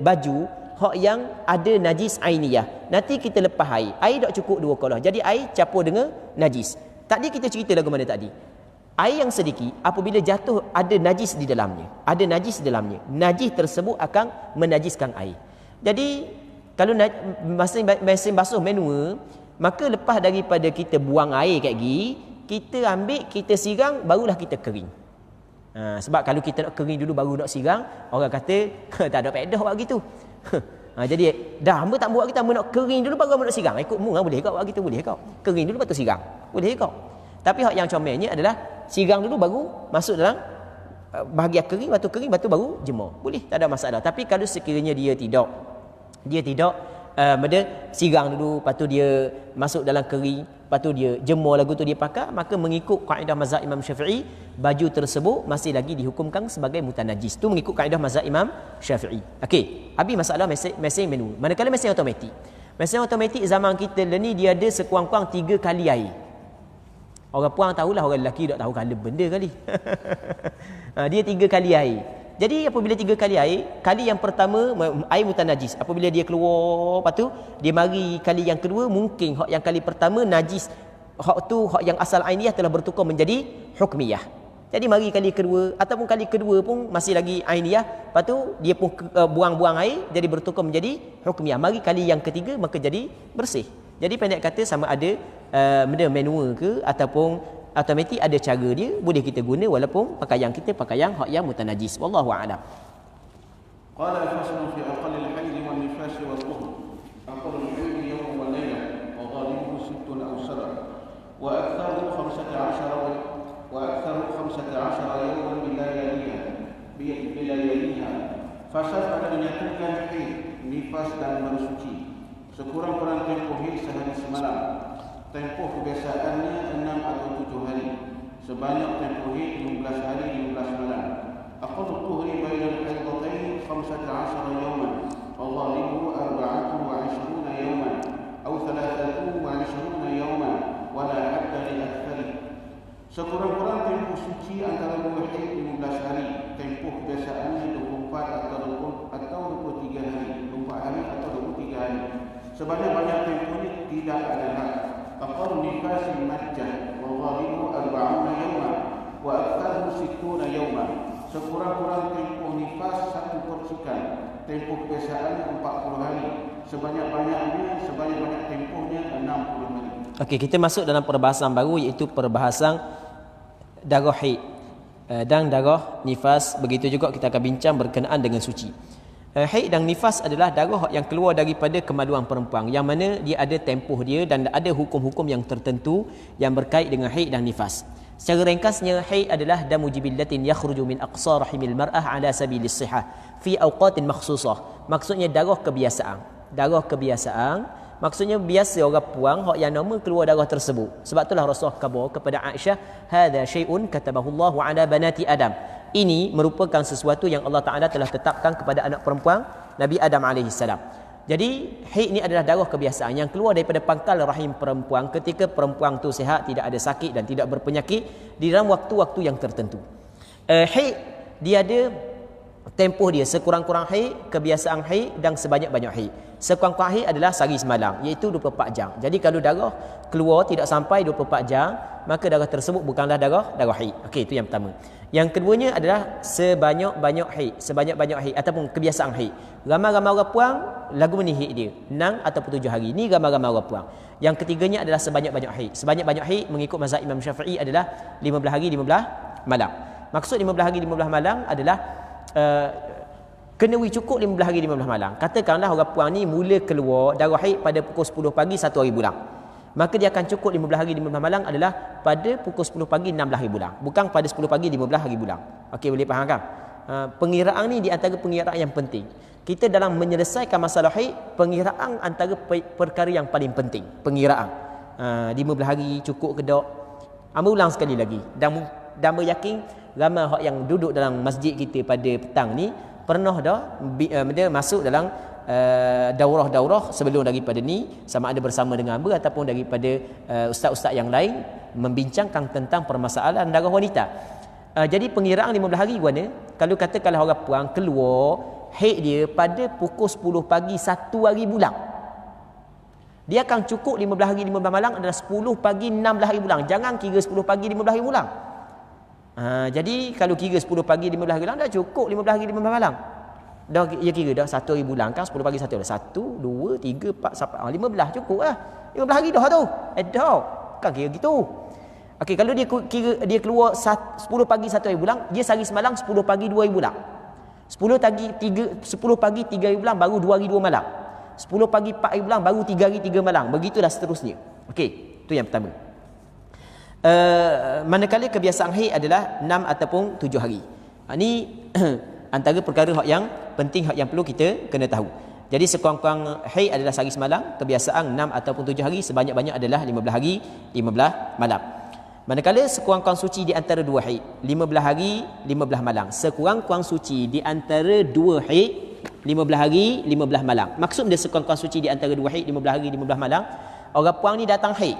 baju hak yang ada najis ainiyah, nanti kita lepas air. Air tak cukup 2 kolah. Jadi air campur dengan najis. Tadi kita cerita lagu mana tadi? Air yang sedikit apabila jatuh ada najis di dalamnya. Ada najis di dalamnya. Najis tersebut akan menajiskan air. Jadi kalau mesin basuh manual, maka lepas daripada kita buang air kat gigi, kita ambil, kita siram, barulah kita kering. Sebab kalau kita nak kering dulu baru nak siram, orang kata tak ada faedah buat gitu. Jadi dah hamba tak buat, kita hamba nak kering dulu baru hamba nak siram. Ikut mu boleh kau buat gitu, boleh kau. Kering dulu lepas tu siram. Boleh kau. Tapi hak yang comelnya adalah siram dulu baru masuk dalam bahagian kering, lepas tu kering, lepas tu baru jemur. Boleh, tak ada masalah. Tapi kalau sekiranya dia tidak siram dulu, lepas tu dia masuk dalam kering, lepas tu dia jemur lagu tu dia pakai, maka mengikut kaedah mazhab Imam Syafi'i, baju tersebut masih lagi dihukumkan sebagai mutanajis. Tu mengikut kaedah mazhab Imam Syafi'i. Okey, habis masalah mesin manual. Manakala mesin automatik. Mesin automatik zaman kita ni dia ada sekurang-kurang 3 kali air. Orang puang tahulah, orang lelaki tak tahu kala benda kali. Dia 3 kali air. Jadi apabila 3 kali air, kali yang pertama air mutanajis. Apabila dia keluar, lepas tu dia mari kali yang kedua, mungkin hak yang kali pertama najis. Hak tu hak yang asal ainiyah telah bertukar menjadi hukmiyah. Jadi mari kali kedua ataupun kali kedua pun masih lagi ainiyah, lepas tu dia pun buang-buang air jadi bertukar menjadi hukmiyah. Mari kali yang ketiga maka jadi bersih. Jadi pendek kata sama ada benda manual ke ataupun automatik, ada cara dia, boleh kita guna walaupun pakaian kita pakaian hak yang mutanajis. Wallahu a'lam. Qala al-faslu fi aqall al-hayd wal nifas wal tuhur. Aqall al-hayd yawm wal layla wa ghalibuhu 6 aw 7 wa aktharu 15 wa aktharu 15 yawman bilayaliha. Fasal pada menyatukan haid, nifas dan bersuci. Sekurang-kurang tempoh haid sehari semalam. Tempoh kebiasaannya 6 atau 7 hari. Sebanyak tempoh haid 15 hari 15 malam. Aqallu tuhri bainal haidatayn 15 yawman. Wallahu 24 yawman aw 23 yawman wala hadda li akthari. Sekurang-kurang tempoh suci antara 2 haid 15 hari. Tempoh kebiasaannya 24 atau 23 hari. 24 hari atau 23 hari. Sebanyak-banyak tempohnya tidak ada had. Aqallu nifasin majjah wallahu 40 yawman wa aktharu 60 yawman. Sekurang-kurang tempoh nifas satu percikan, tempoh kebiasaan 40 hari, sebanyak-banyak tempohnya 60 hari. Okey, kita masuk dalam perbahasan baru, iaitu perbahasan darah haid dan darah nifas. Begitu juga kita akan bincang berkenaan dengan suci. Haid dan nifas adalah darah yang keluar daripada kemaluan perempuan, yang mana dia ada tempoh dia dan ada hukum-hukum yang tertentu yang berkait dengan haid dan nifas. Secara ringkasnya, haid adalah damu jibillatin yakhruju min aqsa rahimil mar'ah ala sabilis sihah fi awqatin makhsusah. Maksudnya darah kebiasaan. Darah kebiasaan maksudnya biasa orang puang hak yang normal keluar darah tersebut. Sebab itulah Rasulullah khabar kepada Aisyah, hadza syai'un katabahu Allahu ala banati Adam. Ini merupakan sesuatu yang Allah Taala telah tetapkan kepada anak perempuan Nabi Adam alaihi salam. Jadi haid ni adalah darah kebiasaan yang keluar daripada pangkal rahim perempuan ketika perempuan tu sihat, tidak ada sakit dan tidak berpenyakit di dalam waktu-waktu yang tertentu. Haid dia ada tempoh dia, sekurang-kurang haid, kebiasaan haid dan sebanyak-banyak haid. Sekurang-kurang haid adalah sehari semalam, iaitu 24 jam. Jadi kalau darah keluar tidak sampai 24 jam, maka darah tersebut bukanlah darah haid. Okey, itu yang pertama. Yang keduanya adalah sebanyak-banyak haid ataupun kebiasaan haid. Ramai-ramai orang puang lagu ni haid dia 6 ataupun 7 hari. Ini ramai-ramai orang puang. Yang ketiganya adalah sebanyak-banyak haid. Sebanyak-banyak haid mengikut mazhab Imam Syafi'i adalah 15 hari 15 malam. Maksud 15 hari 15 malam adalah kena cukup 15 hari 15 malam. Katakanlah orang puang ni mula keluar darah haid pada pukul 10 pagi 1 hari bulan. Maka dia akan cukup 15 hari 15 malam adalah pada pukul 10 pagi 16 hari bulan. Bukan pada 10 pagi 15 hari bulan. Okey, boleh faham kan? Pengiraan ni di antara pengiraan yang penting. Kita dalam menyelesaikan masalah haid, pengiraan antara perkara yang paling penting. Pengiraan. 15 hari cukup ke tak? Ambil ulang sekali lagi. Dan beryakin ramai hak yang duduk dalam masjid kita pada petang ni pernah dah dia masuk dalam daurah-daurah sebelum daripada ni, sama ada bersama dengan hamba ataupun daripada ustaz-ustaz yang lain membincangkan tentang permasalahan darah wanita. Jadi pengiraan 15 hari mana? Kalau katakanlah orang puang keluar haid dia pada pukul 10 pagi 1 hari bulan, dia akan cukup 15 hari 15 malam adalah 10 pagi 16 hari bulan. Jangan kira 10 pagi 15 hari bulan. Jadi kalau kira 10 pagi 15 hari bulan dah cukup 15 hari 15 malam. Dah dia kira dah 1 hari bulan kan 10 pagi 1 hari. 1 2 3 4 sampai 15 cukup lah. 15 hari dah tu. Dah. Kan kira gitu. Okey, kalau dia kira dia keluar 10 pagi 1 hari bulan, dia sehari semalam 10 pagi 2 hari bulan. 10 pagi 3 hari bulan baru 2 hari 2 malam. 10 pagi 4 hari bulan baru 3 hari 3 malam. Begitulah seterusnya. Okey, itu yang pertama. Manakala kebiasaan haid adalah 6 ataupun 7 hari. Ini antara perkara hak yang penting, hak yang perlu kita kena tahu. Jadi sekurang-kurang haid adalah sehari semalam, kebiasaan 6 ataupun 7 hari, sebanyak-banyak adalah 15 hari 15 malam. Manakala sekurang-kurang suci di antara 2 haid, 15 hari 15 malam. Sekurang-kurang suci di antara 2 haid 15 hari 15 malam. Maksud dia sekurang-kurang suci di antara 2 haid 15 hari 15 malam, orang puang ni datang haid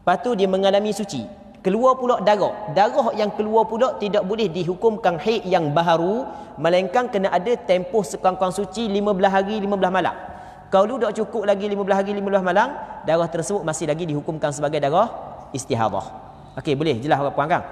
Lepas tu dia mengalami suci. Keluar pula darah. Darah yang keluar pula tidak boleh dihukumkan haid yang baharu, melainkan kena ada tempoh sekurang-kurang suci 15 hari 15 malam. Kalau dah cukup lagi 15 hari 15 malam, darah tersebut masih lagi dihukumkan sebagai darah istihadah. Okey, boleh jelas orang puan kan?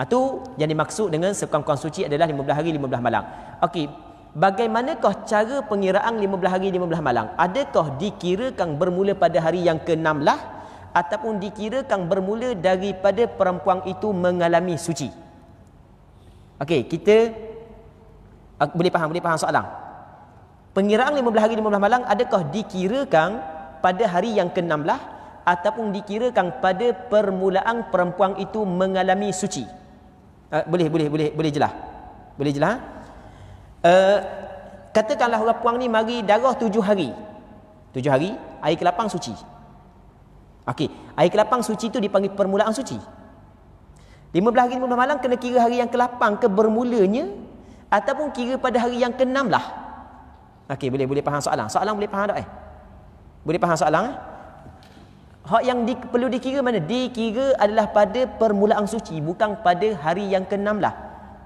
Tu yang dimaksud dengan sekurang-kurang suci adalah 15 hari 15 malam. Okey, bagaimanakah cara pengiraan 15 hari 15 malam? Adakah dikirakan bermula pada hari yang ke-6 lah, ataupun dikirakan bermula daripada perempuan itu mengalami suci? Okey, kita boleh faham soalan. Pengiraan 15 hari 15 malam adakah dikirakan pada hari yang ke-6 lah, ataupun dikirakan pada permulaan perempuan itu mengalami suci? Boleh jelas. Boleh jelas? Katakanlah orang puang ni mari darah 7 hari. 7 hari, air ke-8 suci. Okey, air ke-8 suci tu dipanggil permulaan suci. 15 hari 15 malam kena kira hari yang ke-8 ke bermulanya, ataupun kira pada hari yang ke-6 lah. Okey, boleh faham soalan. Soalan boleh faham tak? Boleh faham soalan? Hak yang perlu dikira mana? Dikira adalah pada permulaan suci, bukan pada hari yang ke-6 lah.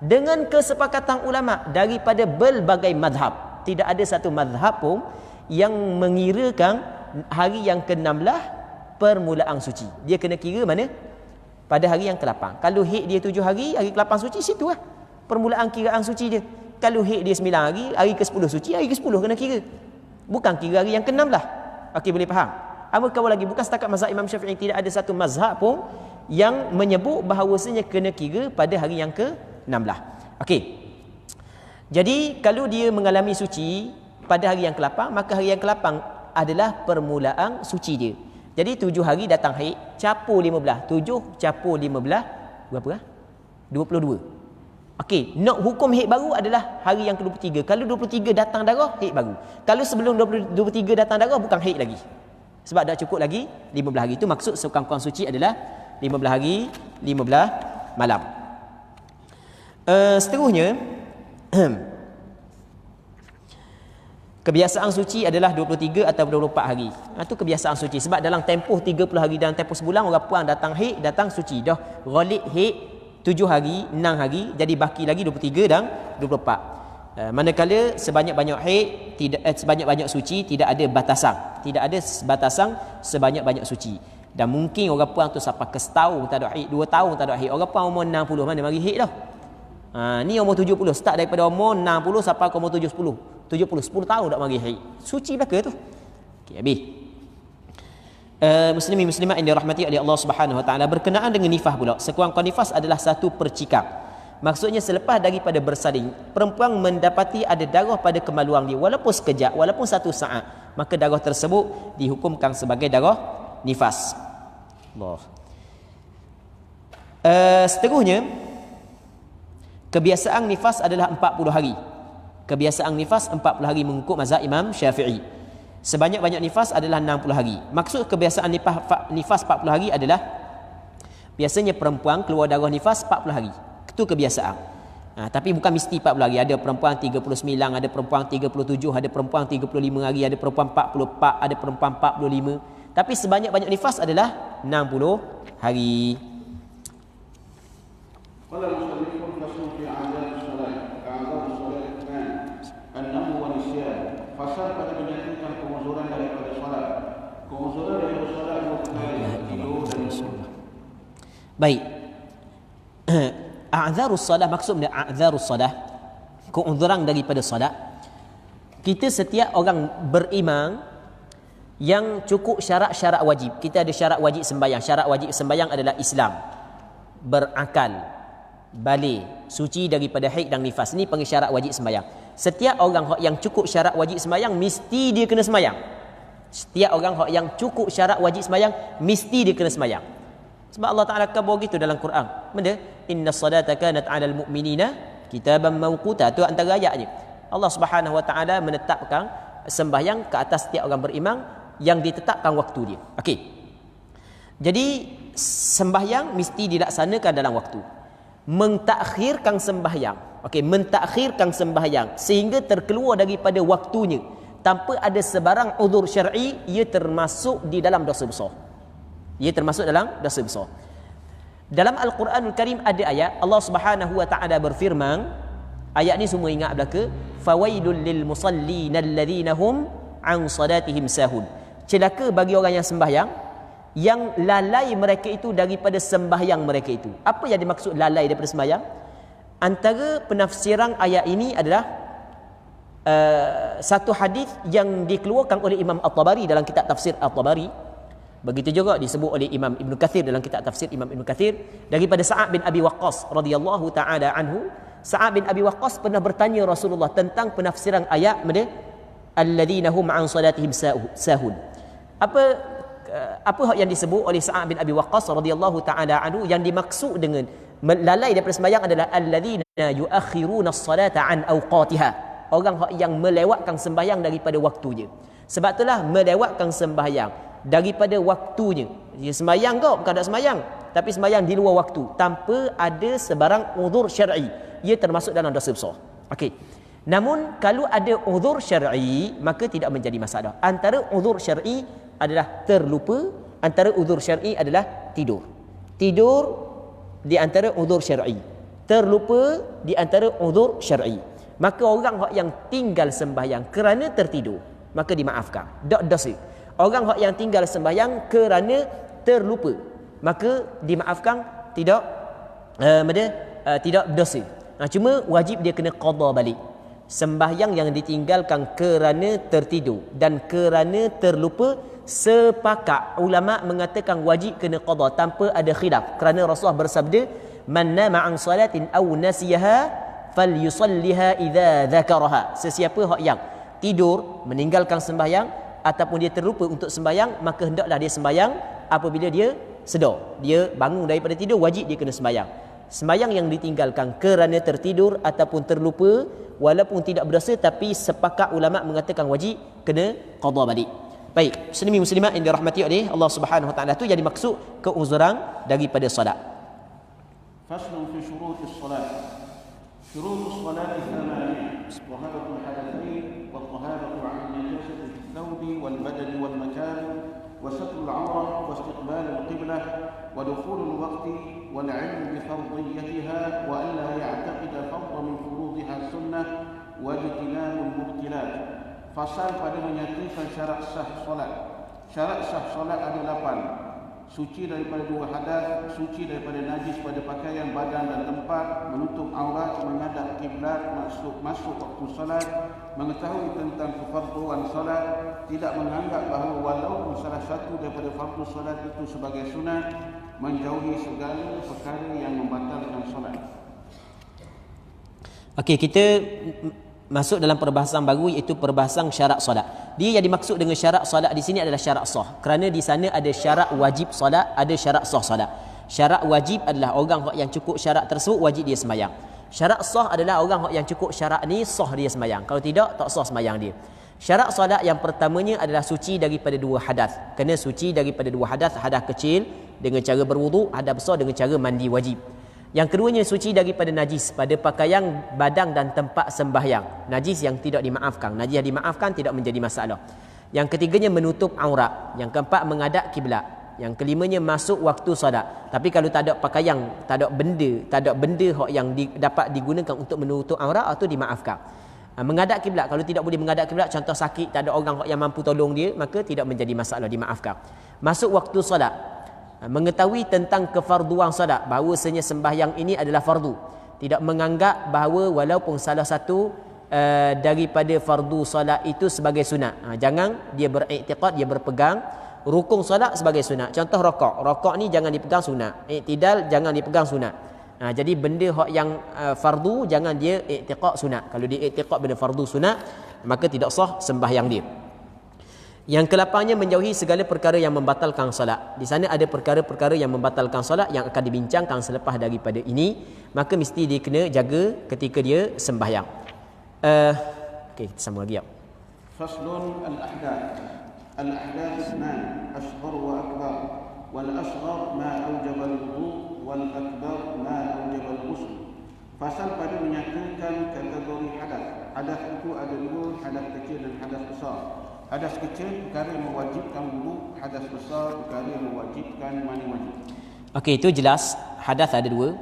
Dengan kesepakatan ulama daripada berbagai mazhab. Tidak ada satu mazhab pun yang mengirakan hari yang ke-6 lah permulaan suci. Dia kena kira mana? Pada hari yang ke-8. Kalau haid dia 7 hari, hari ke-8 suci, situ lah permulaan kiraan suci dia. Kalau haid dia 9 hari ke-10 suci, hari ke-10 kena kira. Bukan kira hari yang ke-6 lah. Okey, boleh faham? Apa kau lagi, bukan setakat mazhab Imam Syafi'i, tidak ada satu mazhab pun yang menyebut bahawasanya kena kira pada hari yang ke-6 lah. Okey. Jadi kalau dia mengalami suci pada hari yang ke-8, maka hari yang ke-8 adalah permulaan suci dia. Jadi 7 hari datang haid, capur 15. 7 capur 15, berapa lah? 22. Okey, nak hukum haid baru adalah hari yang ke-23. Kalau 23 datang darah, haid baru. Kalau sebelum 23 datang darah, bukan haid lagi. Sebab dah cukup lagi 15 hari. Itu maksud sekurang-kurang suci adalah 15 hari, 15 malam. Seterusnya, kebiasaan suci adalah 23 atau 24 hari. Itu kebiasaan suci. Sebab dalam tempoh 30 hari, dalam tempoh sebulan, orang puan datang haid, datang suci. Dah ghalib haid 7 hari, 6 hari, jadi baki lagi 23 dan 24. Manakala sebanyak-banyak haid, sebanyak-banyak suci, tidak ada batasan. Tidak ada batasan sebanyak-banyak suci. Dan mungkin orang puan tu sampai ke setahun tak ada haid, 2 tahun tak ada haid. Orang puan umur 60 mana mari haid dah. Ni umur 70, start daripada umur 60 sampai ke umur 70, 10 tahun tak mari haid. Suci belaka tu. Okey, habis. Muslimin muslimat yang dirahmati oleh Allah Subhanahu wa taala, berkenaan dengan nifas pula. Sekurang-kurang nifas adalah satu percikap. Maksudnya selepas daripada bersalin, perempuan mendapati ada darah pada kemaluan dia, walaupun sekejap, walaupun 1 saat, maka darah tersebut dihukumkan sebagai darah nifas. Allah. Seterusnya, kebiasaan nifas adalah 40 hari. Kebiasaan nifas 40 hari mengikut mazhab Imam Syafi'i. Sebanyak-banyak nifas adalah 60 hari. Maksud kebiasaan nifas 40 hari adalah biasanya perempuan keluar darah nifas 40 hari. Itu kebiasaan. Tapi bukan mesti 40 hari. Ada perempuan 39, ada perempuan 37, ada perempuan 35 hari, ada perempuan 44, ada perempuan 45. Tapi sebanyak-banyak nifas adalah 60 hari. Pasal pada menyatakan penguzuran daripada solat. Penguzuran daripada solat tidur dan baik. A'dzarus salah, maksudnya a'dzarus salah, keuzuran daripada solat. Kita setiap orang beriman yang cukup syarat-syarat wajib. Kita ada syarat wajib sembahyang. Syarat wajib sembahyang adalah Islam, berakal, balik, suci daripada haid dan nifas. Ini panggil syarat wajib sembahyang. Setiap orang yang cukup syarat wajib sembahyang, mesti dia kena sembahyang. Setiap orang yang cukup syarat wajib sembahyang, mesti dia kena sembahyang. Sebab Allah Ta'ala kata begitu dalam Quran. Benda, inna salata kanat 'alal mu'minina kitaban mawquta. Itu antara ayatnya. Allah Subhanahu wa Ta'ala menetapkan sembahyang ke atas setiap orang beriman yang ditetapkan waktu dia. Okey. Jadi sembahyang mesti dilaksanakan dalam waktu. Mentakhirkan sembahyang, okey, mentakhirkan sembahyang sehingga terkeluar daripada waktunya tanpa ada sebarang uzur syar'i, ia termasuk di dalam dosa besar. Ia termasuk dalam dosa besar. Dalam Al-Quranul Karim ada ayat Allah Subhanahu wa taala berfirman, ayat ni semua ingat belaka, fawailul lil musallin alladhina hum an salatihim sahun. Celaka bagi orang yang sembahyang yang lalai mereka itu daripada sembahyang mereka itu. Apa yang dimaksud lalai daripada sembahyang? Antara penafsiran ayat ini adalah satu hadis yang dikeluarkan oleh Imam At-Tabari dalam kitab tafsir At-Tabari. Begitu juga disebut oleh Imam Ibn Kathir dalam kitab tafsir Imam Ibn Kathir daripada Sa'ad bin Abi Waqqas radhiyallahu taala anhu. Sa'ad bin Abi Waqqas pernah bertanya Rasulullah tentang penafsiran ayat mana alladzina hum an salatihim sahun. Apa hak yang disebut oleh Sa'ad bin Abi Waqqas radhiyallahu taala anhu yang dimaksud dengan lalai daripada sembahyang adalah alladzina yuakhiruna as-salata an awqatiha. Orang hak yang melewatkan sembahyang daripada waktunya. Sebab itulah melewatkan sembahyang daripada waktunya. Dia sembahyang kau bukan tak sembahyang, tapi sembahyang di luar waktu tanpa ada sebarang uzur syar'i. Ia termasuk dalam dosa besar. Okey. Namun kalau ada uzur syar'i maka tidak menjadi masalah. Antara uzur syar'i adalah terlupa, antara uzur syar'i adalah tidur. Tidur di antara uzur syar'i. Terlupa di antara uzur syar'i. Maka orang yang tinggal sembahyang kerana tertidur maka dimaafkan. Tak dosa. Orang yang tinggal sembahyang kerana terlupa maka dimaafkan, tidak tidak dosa. Cuma wajib dia kena qada balik. Sembahyang yang ditinggalkan kerana tertidur dan kerana terlupa, sepakat ulama mengatakan wajib kena qada tanpa ada khilaf, kerana Rasulullah bersabda, man nama an salatin aw nasiyaha falyusalliha idza dzakaraha. Sesiapa yang tidur meninggalkan sembahyang ataupun dia terlupa untuk sembahyang, maka hendaklah dia sembahyang apabila dia sedar. Dia bangun daripada tidur, wajib dia kena sembahyang. Sembahyang yang ditinggalkan kerana tertidur ataupun terlupa, walaupun tidak berdosa, tapi sepakat ulama mengatakan wajib kena qada balik. Baik, muslimin muslimat yang dirahmati oleh Allah Subhanahu wa taala, tu yang dimaksud keuzuran daripada solat. Faslun fi syurutis solat. Syurutus solat thamaniyah. Taharatul hadatsain wa taharatu 'an najasati الثوب والبدن والمكان وستر العورة واستقبال القبلة ودخول الوقت والعلم بفرضيتها وألا يعتقد فرض من فروضها سنة واجتناب المبتلات. Fasal pada menyatakan syarat sah solat. Syarat sah solat ada 8. Suci daripada 2 hadas, suci daripada najis pada pakaian, badan dan tempat, menutup aurat, menghadap kiblat, masuk waktu solat, mengetahui tentang kefarduan solat, tidak menganggap bahawa walaupun salah satu daripada fardu solat itu sebagai sunat, menjauhi segala perkara yang membatalkan solat. Okey, kita masuk dalam perbahasan baru, iaitu perbahasan syarat solat. Dia yang dimaksud dengan syarat solat di sini adalah syarat sah. Kerana di sana ada syarat wajib solat, ada syarat sah solat. Syarat wajib adalah orang yang cukup syarat tersebut wajib dia sembahyang. Syarat sah adalah orang yang cukup syarat ni sah dia sembahyang. Kalau tidak, tak sah sembahyang dia. Syarat solat yang pertamanya adalah suci daripada 2 hadas. Kena suci daripada 2 hadas, hadas kecil dengan cara berwuduk, hadas besar dengan cara mandi wajib. Yang keduanya suci daripada najis pada pakaian, badan dan tempat sembahyang. Najis yang tidak dimaafkan. Najis yang dimaafkan tidak menjadi masalah. Yang ketiganya menutup aurat. Yang keempat menghadap kiblat. Yang kelimanya masuk waktu solat. Tapi kalau tak ada pakaian, tak ada benda yang dapat digunakan untuk menutup aurat, itu dimaafkan. Menghadap kiblat, kalau tidak boleh menghadap kiblat, contoh sakit, tak ada orang yang mampu tolong dia, maka tidak menjadi masalah, dimaafkan. Masuk waktu solat. Mengetahui tentang kefarduan solat, bahawasanya sembahyang ini adalah fardu. Tidak menganggap bahawa walaupun salah satu daripada fardu solat itu sebagai sunat. Jangan dia beriktikad, dia berpegang rukun solat sebagai sunat. Contoh rokok ni jangan dipegang sunat, iktidal jangan dipegang sunat. Jadi benda yang fardu jangan dia iktikad sunat. Kalau dia iktikad benda fardu sunat, maka tidak sah sembahyang dia. Yang ke-8nya menjauhi segala perkara yang membatalkan solat. Di sana ada perkara-perkara yang membatalkan solat yang akan dibincangkan selepas daripada ini, maka mesti dia kena jaga ketika dia sembahyang. Okey, kita sambung lagi ya. Faslun al-ahdath. Al-ahdath isnan, asghar wa akbar. Wal asghar ma awjaba al-wudu wal akbar ma awjaba al-ghusl. Fasal pada menyatakan kategori hadas. Hadas itu ada 2, hadas kecil dan hadas besar. Hadas kecil perkara yang mewajibkan wudu, hadas besar perkara yang mewajibkan mani wajib. Okey, itu jelas. Hadas ada dua.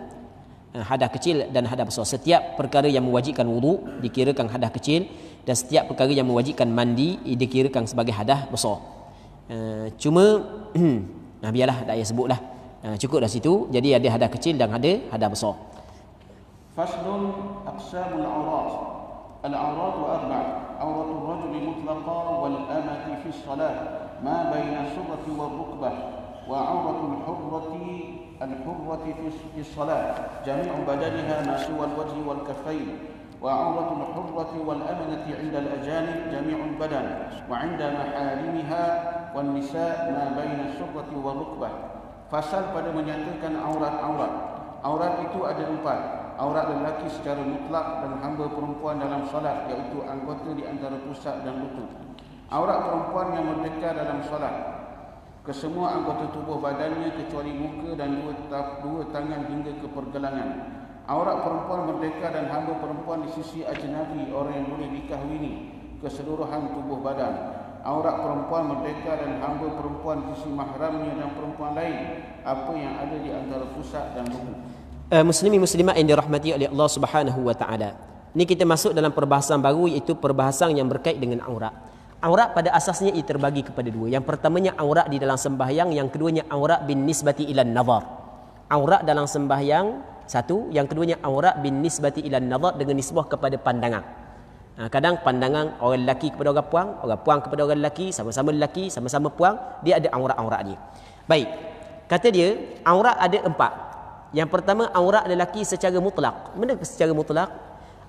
Hadas kecil dan hadas besar. Setiap perkara yang mewajibkan wudu dikirakan hadas kecil, dan setiap perkara yang mewajibkan mandi dikirakan sebagai hadas besar. Cuma biarlah tak payah sebutlah. Cukup dah situ. Jadi ada hadas kecil dan ada hadas besar. Faslun aqsamul awrat. Al-awrat arba'. Awratul rajuli mutlaqa wal amati fi shalah ma baina surrati wal rukbah. Wa awratul hurrati الحرة في الصلاة جميع بدنها ما سوى الوجه والكفين وعورة الحرة والأمنة عند الأجانب جميع البدن وعند محارمها والنساء ما بين السرة والركبة. Fasal pada menyatakan aurat-aurat. Aurat itu ada empat. Aurat lelaki secara mutlak dan hamba perempuan dalam solat, iaitu anggota di antara pusat dan lutut. Aurat perempuan yang merdeka dalam solat, kesemua anggota tubuh badannya kecuali muka dan dua tangan hingga ke pergelangan. Aurat perempuan merdeka dan hamba perempuan di sisi ajnabi, orang yang boleh dikahwini, keseluruhan tubuh badan. Aurat perempuan merdeka dan hamba perempuan di sisi mahramnya dan perempuan lain, apa yang ada di antara pusat dan lutut. Muslimin muslimat yang dirahmati oleh Allah Subhanahu wa taala. Ni kita masuk dalam perbahasan baru, iaitu perbahasan yang berkait dengan aurat. Aurat pada asasnya ia terbagi kepada dua. Yang pertamanya aurat di dalam sembahyang, yang keduanya aurat bin nisbati ilan nazar. Aurat dalam sembahyang satu, yang keduanya aurat bin nisbati ilan nazar dengan nisbah kepada pandangan. Kadang pandangan orang lelaki kepada orang puang kepada orang lelaki, sama-sama lelaki, sama-sama puang, dia ada aurat-aurat dia. Baik. Kata dia, aurat ada empat. Yang pertama aurat lelaki secara mutlak. Mana secara mutlak?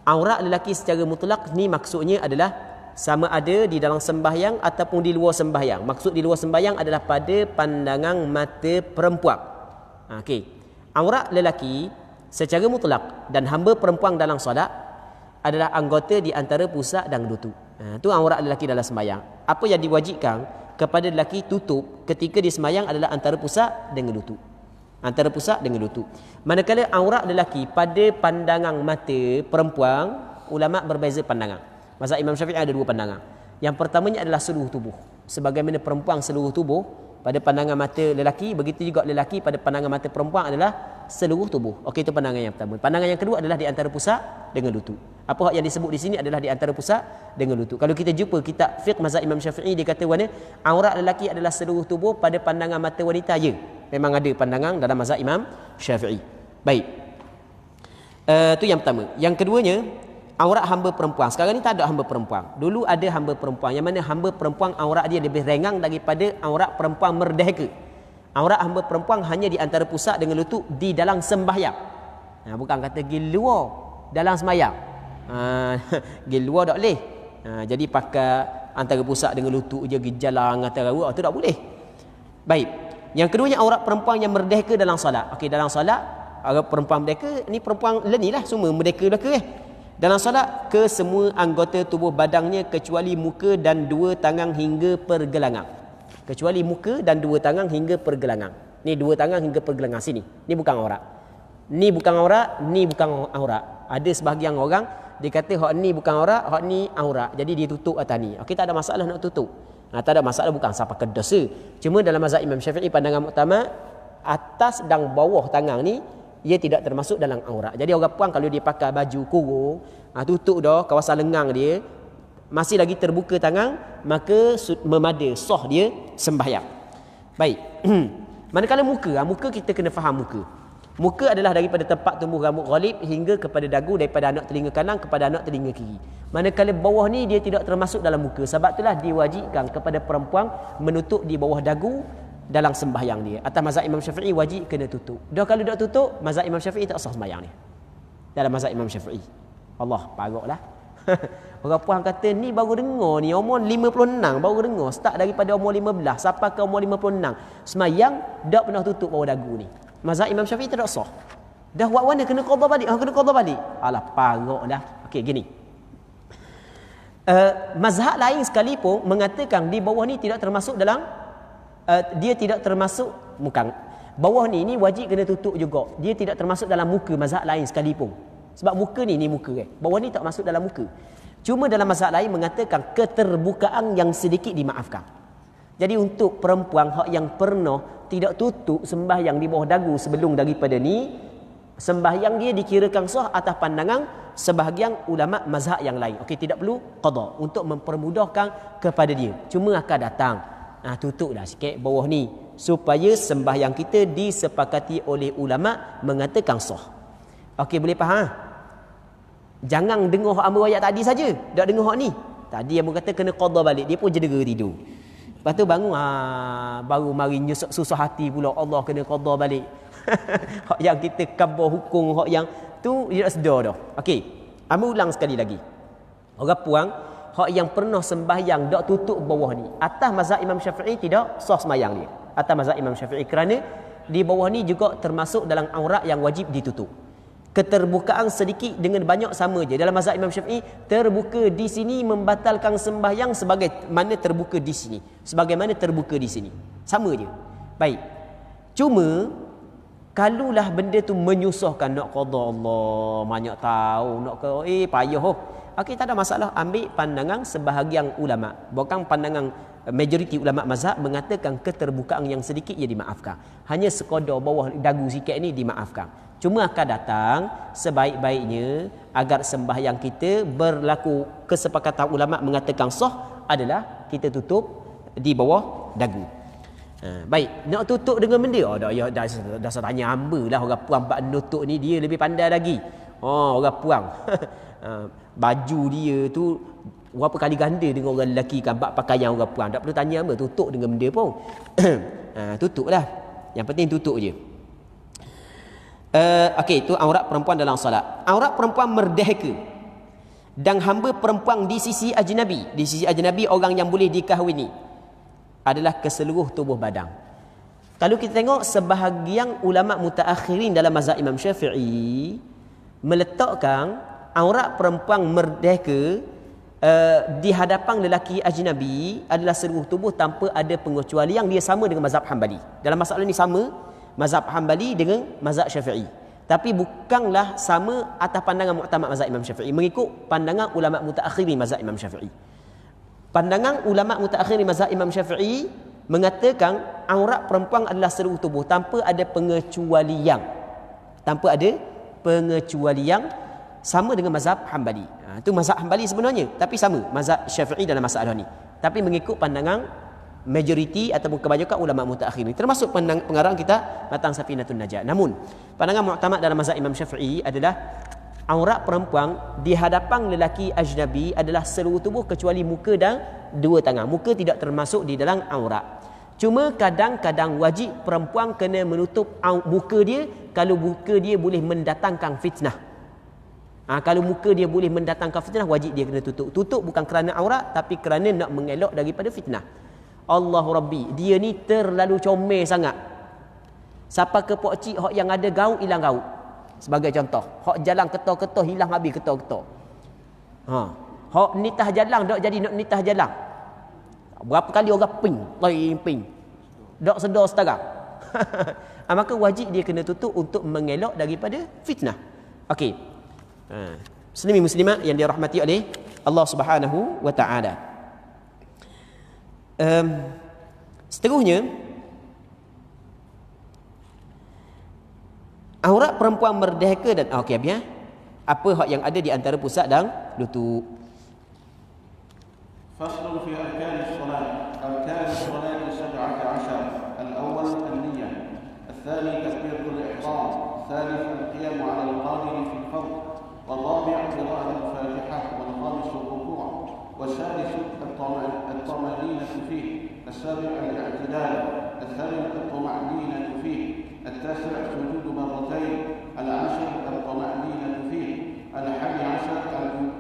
Aurat lelaki secara mutlak ni maksudnya adalah sama ada di dalam sembahyang ataupun di luar sembahyang. Maksud di luar sembahyang adalah pada pandangan mata perempuan. Okey. Aurat lelaki secara mutlak dan hamba perempuan dalam solat adalah anggota di antara pusat dan lutut. Itu aurat lelaki dalam sembahyang. Apa yang diwajibkan kepada lelaki tutup ketika di sembahyang adalah antara pusat dengan lutut. Antara pusat dengan lutut. Manakala aurat lelaki pada pandangan mata perempuan, ulama berbeza pandangan. Mazhab Imam Syafi'i ada dua pandangan. Yang pertamanya adalah seluruh tubuh. Sebagaimana perempuan seluruh tubuh pada pandangan mata lelaki, begitu juga lelaki pada pandangan mata perempuan adalah seluruh tubuh. Okey, itu pandangan yang pertama. Pandangan yang kedua adalah di antara pusat dengan lutut. Apa yang disebut di sini adalah di antara pusat dengan lutut. Kalau kita jumpa kitab fiqh mazhab Imam Syafi'i, dia kata mana aurat lelaki adalah seluruh tubuh pada pandangan mata wanita je. Memang ada pandangan dalam mazhab Imam Syafi'i. Baik. Itu yang pertama. Yang keduanya aurat hamba perempuan. Sekarang ni tak ada hamba perempuan. Dulu ada hamba perempuan, yang mana hamba perempuan aurat dia lebih ringan daripada aurat perempuan merdeka. Aurat hamba perempuan hanya di antara pusat dengan lutut di dalam sembahyang. Bukan kata pergi luar dalam sembahyang. Pergi luar tak boleh. Jadi pakai antara pusat dengan lutut je, pergi jalan antara tu tak boleh. Baik. Yang keduanya aurat perempuan yang merdeka dalam solat. Okey, dalam solat aurat perempuan merdeka, ni perempuan ni lah semua merdeka belaka dalam solat ke semua anggota tubuh badannya kecuali muka dan dua tangan hingga pergelangan. Kecuali muka dan dua tangan hingga pergelangan. Ni dua tangan hingga pergelangan sini. Ni bukan aurat. Ni bukan aurat, ni bukan aurat. Ada sebahagian orang dia kata hak ni bukan aurat, hak ni aurat. Jadi dia tutup atas ni. Okey, tak ada masalah nak tutup. Tak ada masalah, bukan sampai ke dosa. Cuma dalam mazhab Imam Syafi'i pandangan muktamad, atas dan bawah tangan ni ia tidak termasuk dalam aurat. Jadi orang puan kalau dia pakai baju kurung, tutup dah kawasan lengang dia, masih lagi terbuka tangan, maka memada sah dia sembahyang. Baik. Manakala muka kita kena faham muka. Muka adalah daripada tempat tumbuh rambut ghalib hingga kepada dagu, daripada anak telinga kanan kepada anak telinga kiri. Manakala bawah ni dia tidak termasuk dalam muka. Sebab itulah diwajibkan kepada perempuan menutup di bawah dagu dalam sembahyang dia. Atas mazhab Imam Syafi'i wajib kena tutup. Dah kalau tak tutup, mazhab Imam Syafi'i tak sah sembahyang ni. Dalam mazhab Imam Syafi'i. Allah, paroklah. Orang puan kata ni baru dengar ni umur 56 baru dengar, start daripada umur 15 sampai ke umur 56. Sembahyang tak pernah tutup bawah dagu ni. Mazhab Imam Syafi'i tak sah. Dah buat mana kena qada balik. Kena qada balik. Alah, paroklah. Okey, gini. Mazhab lain sekalipun mengatakan di bawah ni tidak termasuk dalam dia tidak termasuk muka. Bawah ni wajib kena tutup juga. Dia tidak termasuk dalam muka mazhab lain sekalipun. Sebab muka ni muka Bawah ni tak masuk dalam muka. Cuma dalam mazhab lain mengatakan keterbukaan yang sedikit dimaafkan. Jadi untuk perempuan hak yang pernah tidak tutup sembahyang di bawah dagu sebelum daripada ni, sembahyang dia dikirakan sah atas pandangan sebahagian ulama mazhab yang lain. Okey, tidak perlu qada untuk mempermudahkan kepada dia. Cuma akan datang, tutuplah sikit bawah ni supaya sembahyang kita disepakati oleh ulama mengatakan sah. Okey, boleh faham? Jangan dengar hak amru ayat tadi saja, tak dengar hak ni. Tadi amru kata kena qada balik, dia pun jedera tidur. Lepas tu bangun, baru mari susah hati pula, Allah kena qada balik. Hak yang kita khabar hukum, hak yang tu dia tak sedar dah. Okey, ambil ulang sekali lagi. Orang puang, hak yang pernah sembahyang tak tutup bawah ni, atas mazhab Imam Syafi'i tidak sah sembahyang dia. Atas mazhab Imam Syafi'i, kerana di bawah ni juga termasuk dalam aurat yang wajib ditutup. Keterbukaan sedikit dengan banyak sama je. Dalam mazhab Imam Syafi'i, terbuka di sini membatalkan sembahyang sebagai mana terbuka di sini, sebagaimana terbuka di sini. Sama je. Baik. Cuma kalulah benda tu menyusahkan, nak qada, Allah banyak tahu, nak ke payah. Okey, tak ada masalah. Ambil pandangan sebahagian ulama, bukan pandangan majoriti ulama mazhab mengatakan keterbukaan yang sedikit ia dimaafkan. Hanya sekadar bawah dagu sikit ni dimaafkan. Cuma akan datang sebaik-baiknya agar sembahyang kita berlaku kesepakatan ulama mengatakan sah adalah kita tutup di bawah dagu. Baik, nak tutup dengan benda, dah tanya hamba lah orang puang bab nutup ni, dia lebih pandai lagi. Orang puang baju dia tu berapa kali ganda dengan orang lelaki kan bab pakaian orang puang. Tak perlu tanya hamba, tutup dengan benda pun. Tutuplah, yang penting tutup je. Okey, itu aurat perempuan dalam solat. Aurat perempuan merdeka dan hamba perempuan di sisi ajnabi. Di sisi ajnabi, orang yang boleh dikahwini adalah keseluruh tubuh badan. Kalau kita tengok sebahagian ulama mutaakhirin dalam mazhab Imam Syafi'i meletakkan aurat perempuan merdeka di hadapan lelaki ajnabi adalah seluruh tubuh tanpa ada pengecualian. Dia sama dengan mazhab Hanbali. Dalam masalah ini sama mazhab Hanbali dengan mazhab Syafi'i. Tapi bukanlah sama atas pandangan muktamad mazhab Imam Syafi'i, mengikut pandangan ulama mutaakhirin mazhab Imam Syafi'i. Pandangan ulama mutaakhirin mazhab Imam Syafi'i mengatakan aurat perempuan adalah seluruh tubuh tanpa ada pengecualian. Tanpa ada pengecualian, sama dengan mazhab Hanbali. Itu mazhab Hanbali sebenarnya, tapi sama mazhab Syafi'i dalam masalah ni. Tapi mengikut pandangan majoriti ataupun kebanyakan ulama mutaakhirin, termasuk pengarang kita Matan Safinatun Najah. Namun pandangan muktamad dalam mazhab Imam Syafi'i adalah aurat perempuan di hadapan lelaki ajnabi adalah seluruh tubuh kecuali muka dan dua tangan. Muka tidak termasuk di dalam aurat. Cuma kadang-kadang wajib perempuan kena menutup muka dia kalau muka dia boleh mendatangkan fitnah. Kalau muka dia boleh mendatangkan fitnah, wajib dia kena tutup. Tutup bukan kerana aurat, tapi kerana nak mengelak daripada fitnah. Allahu Rabbi, dia ni terlalu comel sangat. Siapa ke pok cik hak yang ada gaut hilang gaut. Sebagai contoh, hak jalan ketor-ketor hilang habis ketor-ketor. Hak nitah jalan tak jadi nak nitah jalan. Berapa kali orang ping. Tak sedar setara. Maka wajib dia kena tutup untuk mengelak daripada fitnah. Okey. Muslimin muslimat yang dirahmati oleh Allah Subhanahu wa taala. Seterusnya, aurat perempuan merdeka dan okey biar apa hak yang ada di antara pusat dan lutut. فصل في أركان الصلاة. أركان الصلاة 17. الأول النية، الثاني تكبيرة الإحرام، الثالث القيام على القادر في الفرض، والرابع قراءة الفاتحة، والخامس الركوع، والسادس الطمأنينة فيه، السابع الاعتدال، الثامن الطمأنينة فيه، التاسع سجود مرتين، العاشر الطمأنينة فيه، 11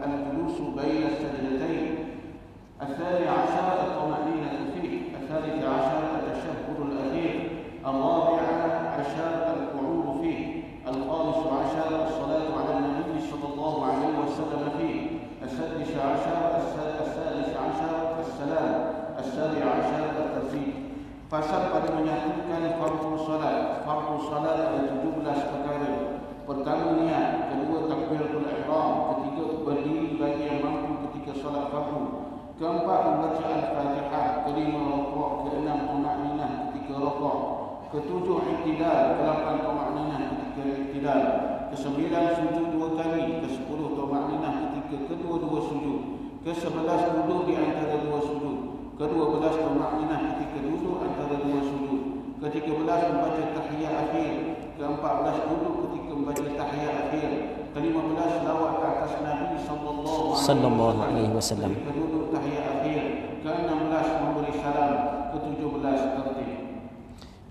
الجلوس بين السجدتين، 12 الطمأنينة فيه، 13 التشهد الأخير، 14 القعود فيه، 15 الصلاة على النبي صلى الله عليه وسلم فيه، 16 السلام، 17 الترتيب. Pasal pada menyatukan fardu salat. Fardu salat ada 17 perkara. Pertama niat, kedua takbiratul ihram, ketiga berdiri bagi yang mampu ketika Keempat, membaca Al-Fatihah. Kelima, rukuk. Keenam, tumakninah ketika rukuk. Ketujuh, i'tidal. Kelapan, tumakninah ketika i'tidal. Kesembilan, sujud 2 kali. Kesepuluh, tumakninah ketika kedua-dua sujud. Ke-11, duduk di antara 2 sujud. Ke-12, tumakninah ketika duduk antara 2 sujud. Ke-13, membaca tahiyat akhir. Ke-14, duduk ketika membaca tahiyat akhir. Ke-15, selawat ke atas Nabi sallallahu alaihi wasallam ketika duduk tahiyat akhir. Ke-16, memberi salam. Ke-17, tertib.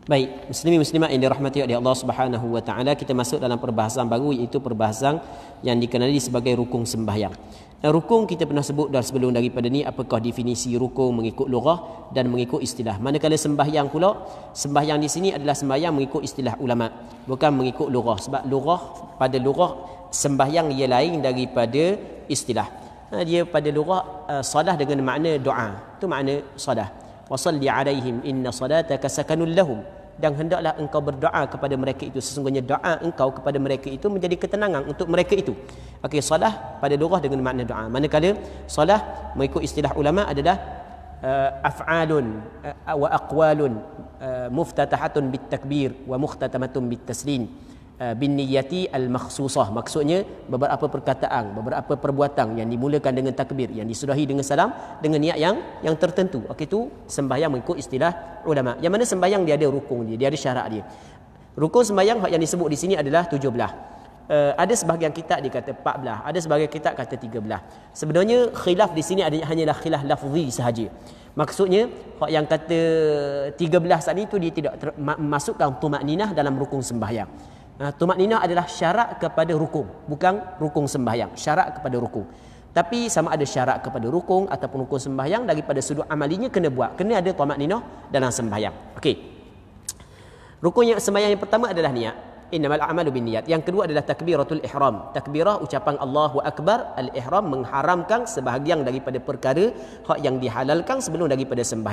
Baik, muslimin muslimat yang dirahmati oleh Allah Subhanahu wa taala, kita masuk dalam perbahasan baru, iaitu perbahasan yang dikenali sebagai rukun sembahyang. Dan rukun kita pernah sebut dah sebelum daripada ni, apakah definisi rukun mengikut lughah dan mengikut istilah. Manakala sembahyang pula, sembahyang di sini adalah sembahyang mengikut istilah ulama, bukan mengikut lughah. Sebab lughah, pada lughah sembahyang ia lain daripada istilah. Dia pada lughah salah dengan makna doa. Itu makna salah. Wa salli alaihim inna salataka sakanul lahum. Dan hendaklah engkau berdoa kepada mereka itu, sesungguhnya doa engkau kepada mereka itu menjadi ketenangan untuk mereka itu. Okey, salah pada lughah dengan makna doa. Manakala salah mengikut istilah ulama adalah af'alun wa aqwalun muftatahatun bit takbir wa mukhtatamatun bit taslim bin niyati al makhsusah. Maksudnya beberapa perkataan, beberapa perbuatan yang dimulakan dengan takbir, yang disudahi dengan salam dengan niat yang tertentu. Okey, itu sembahyang mengikut istilah ulama. Yang mana sembahyang dia ada rukun dia ada syarat dia. Rukun sembahyang yang disebut di sini adalah 17. Ada sebahagian kitab dia kata 14, ada sebahagian kitab kata 13. Sebenarnya khilaf di sini hanyalah khilaf lafzi sahaja. Maksudnya yang kata 13 tadi itu dia tidak masukkan tumakninah dalam rukun sembahyang. Tumakninah adalah syarat kepada rukun, bukan rukun sembahyang, syarat kepada rukun. Tapi sama ada syarat kepada rukun ataupun rukun sembahyang, daripada sudut amalinya kena buat, kena ada tumakninah dalam sembahyang. Okey. Rukun yang sembahyang yang pertama adalah niat. Innamal a'malu binniyat. Yang kedua adalah takbiratul ihram. Takbirah ucapan Allahu akbar. Al-ihram mengharamkan sebahagian daripada perkara yang dihalalkan sebelum daripada sembahyang.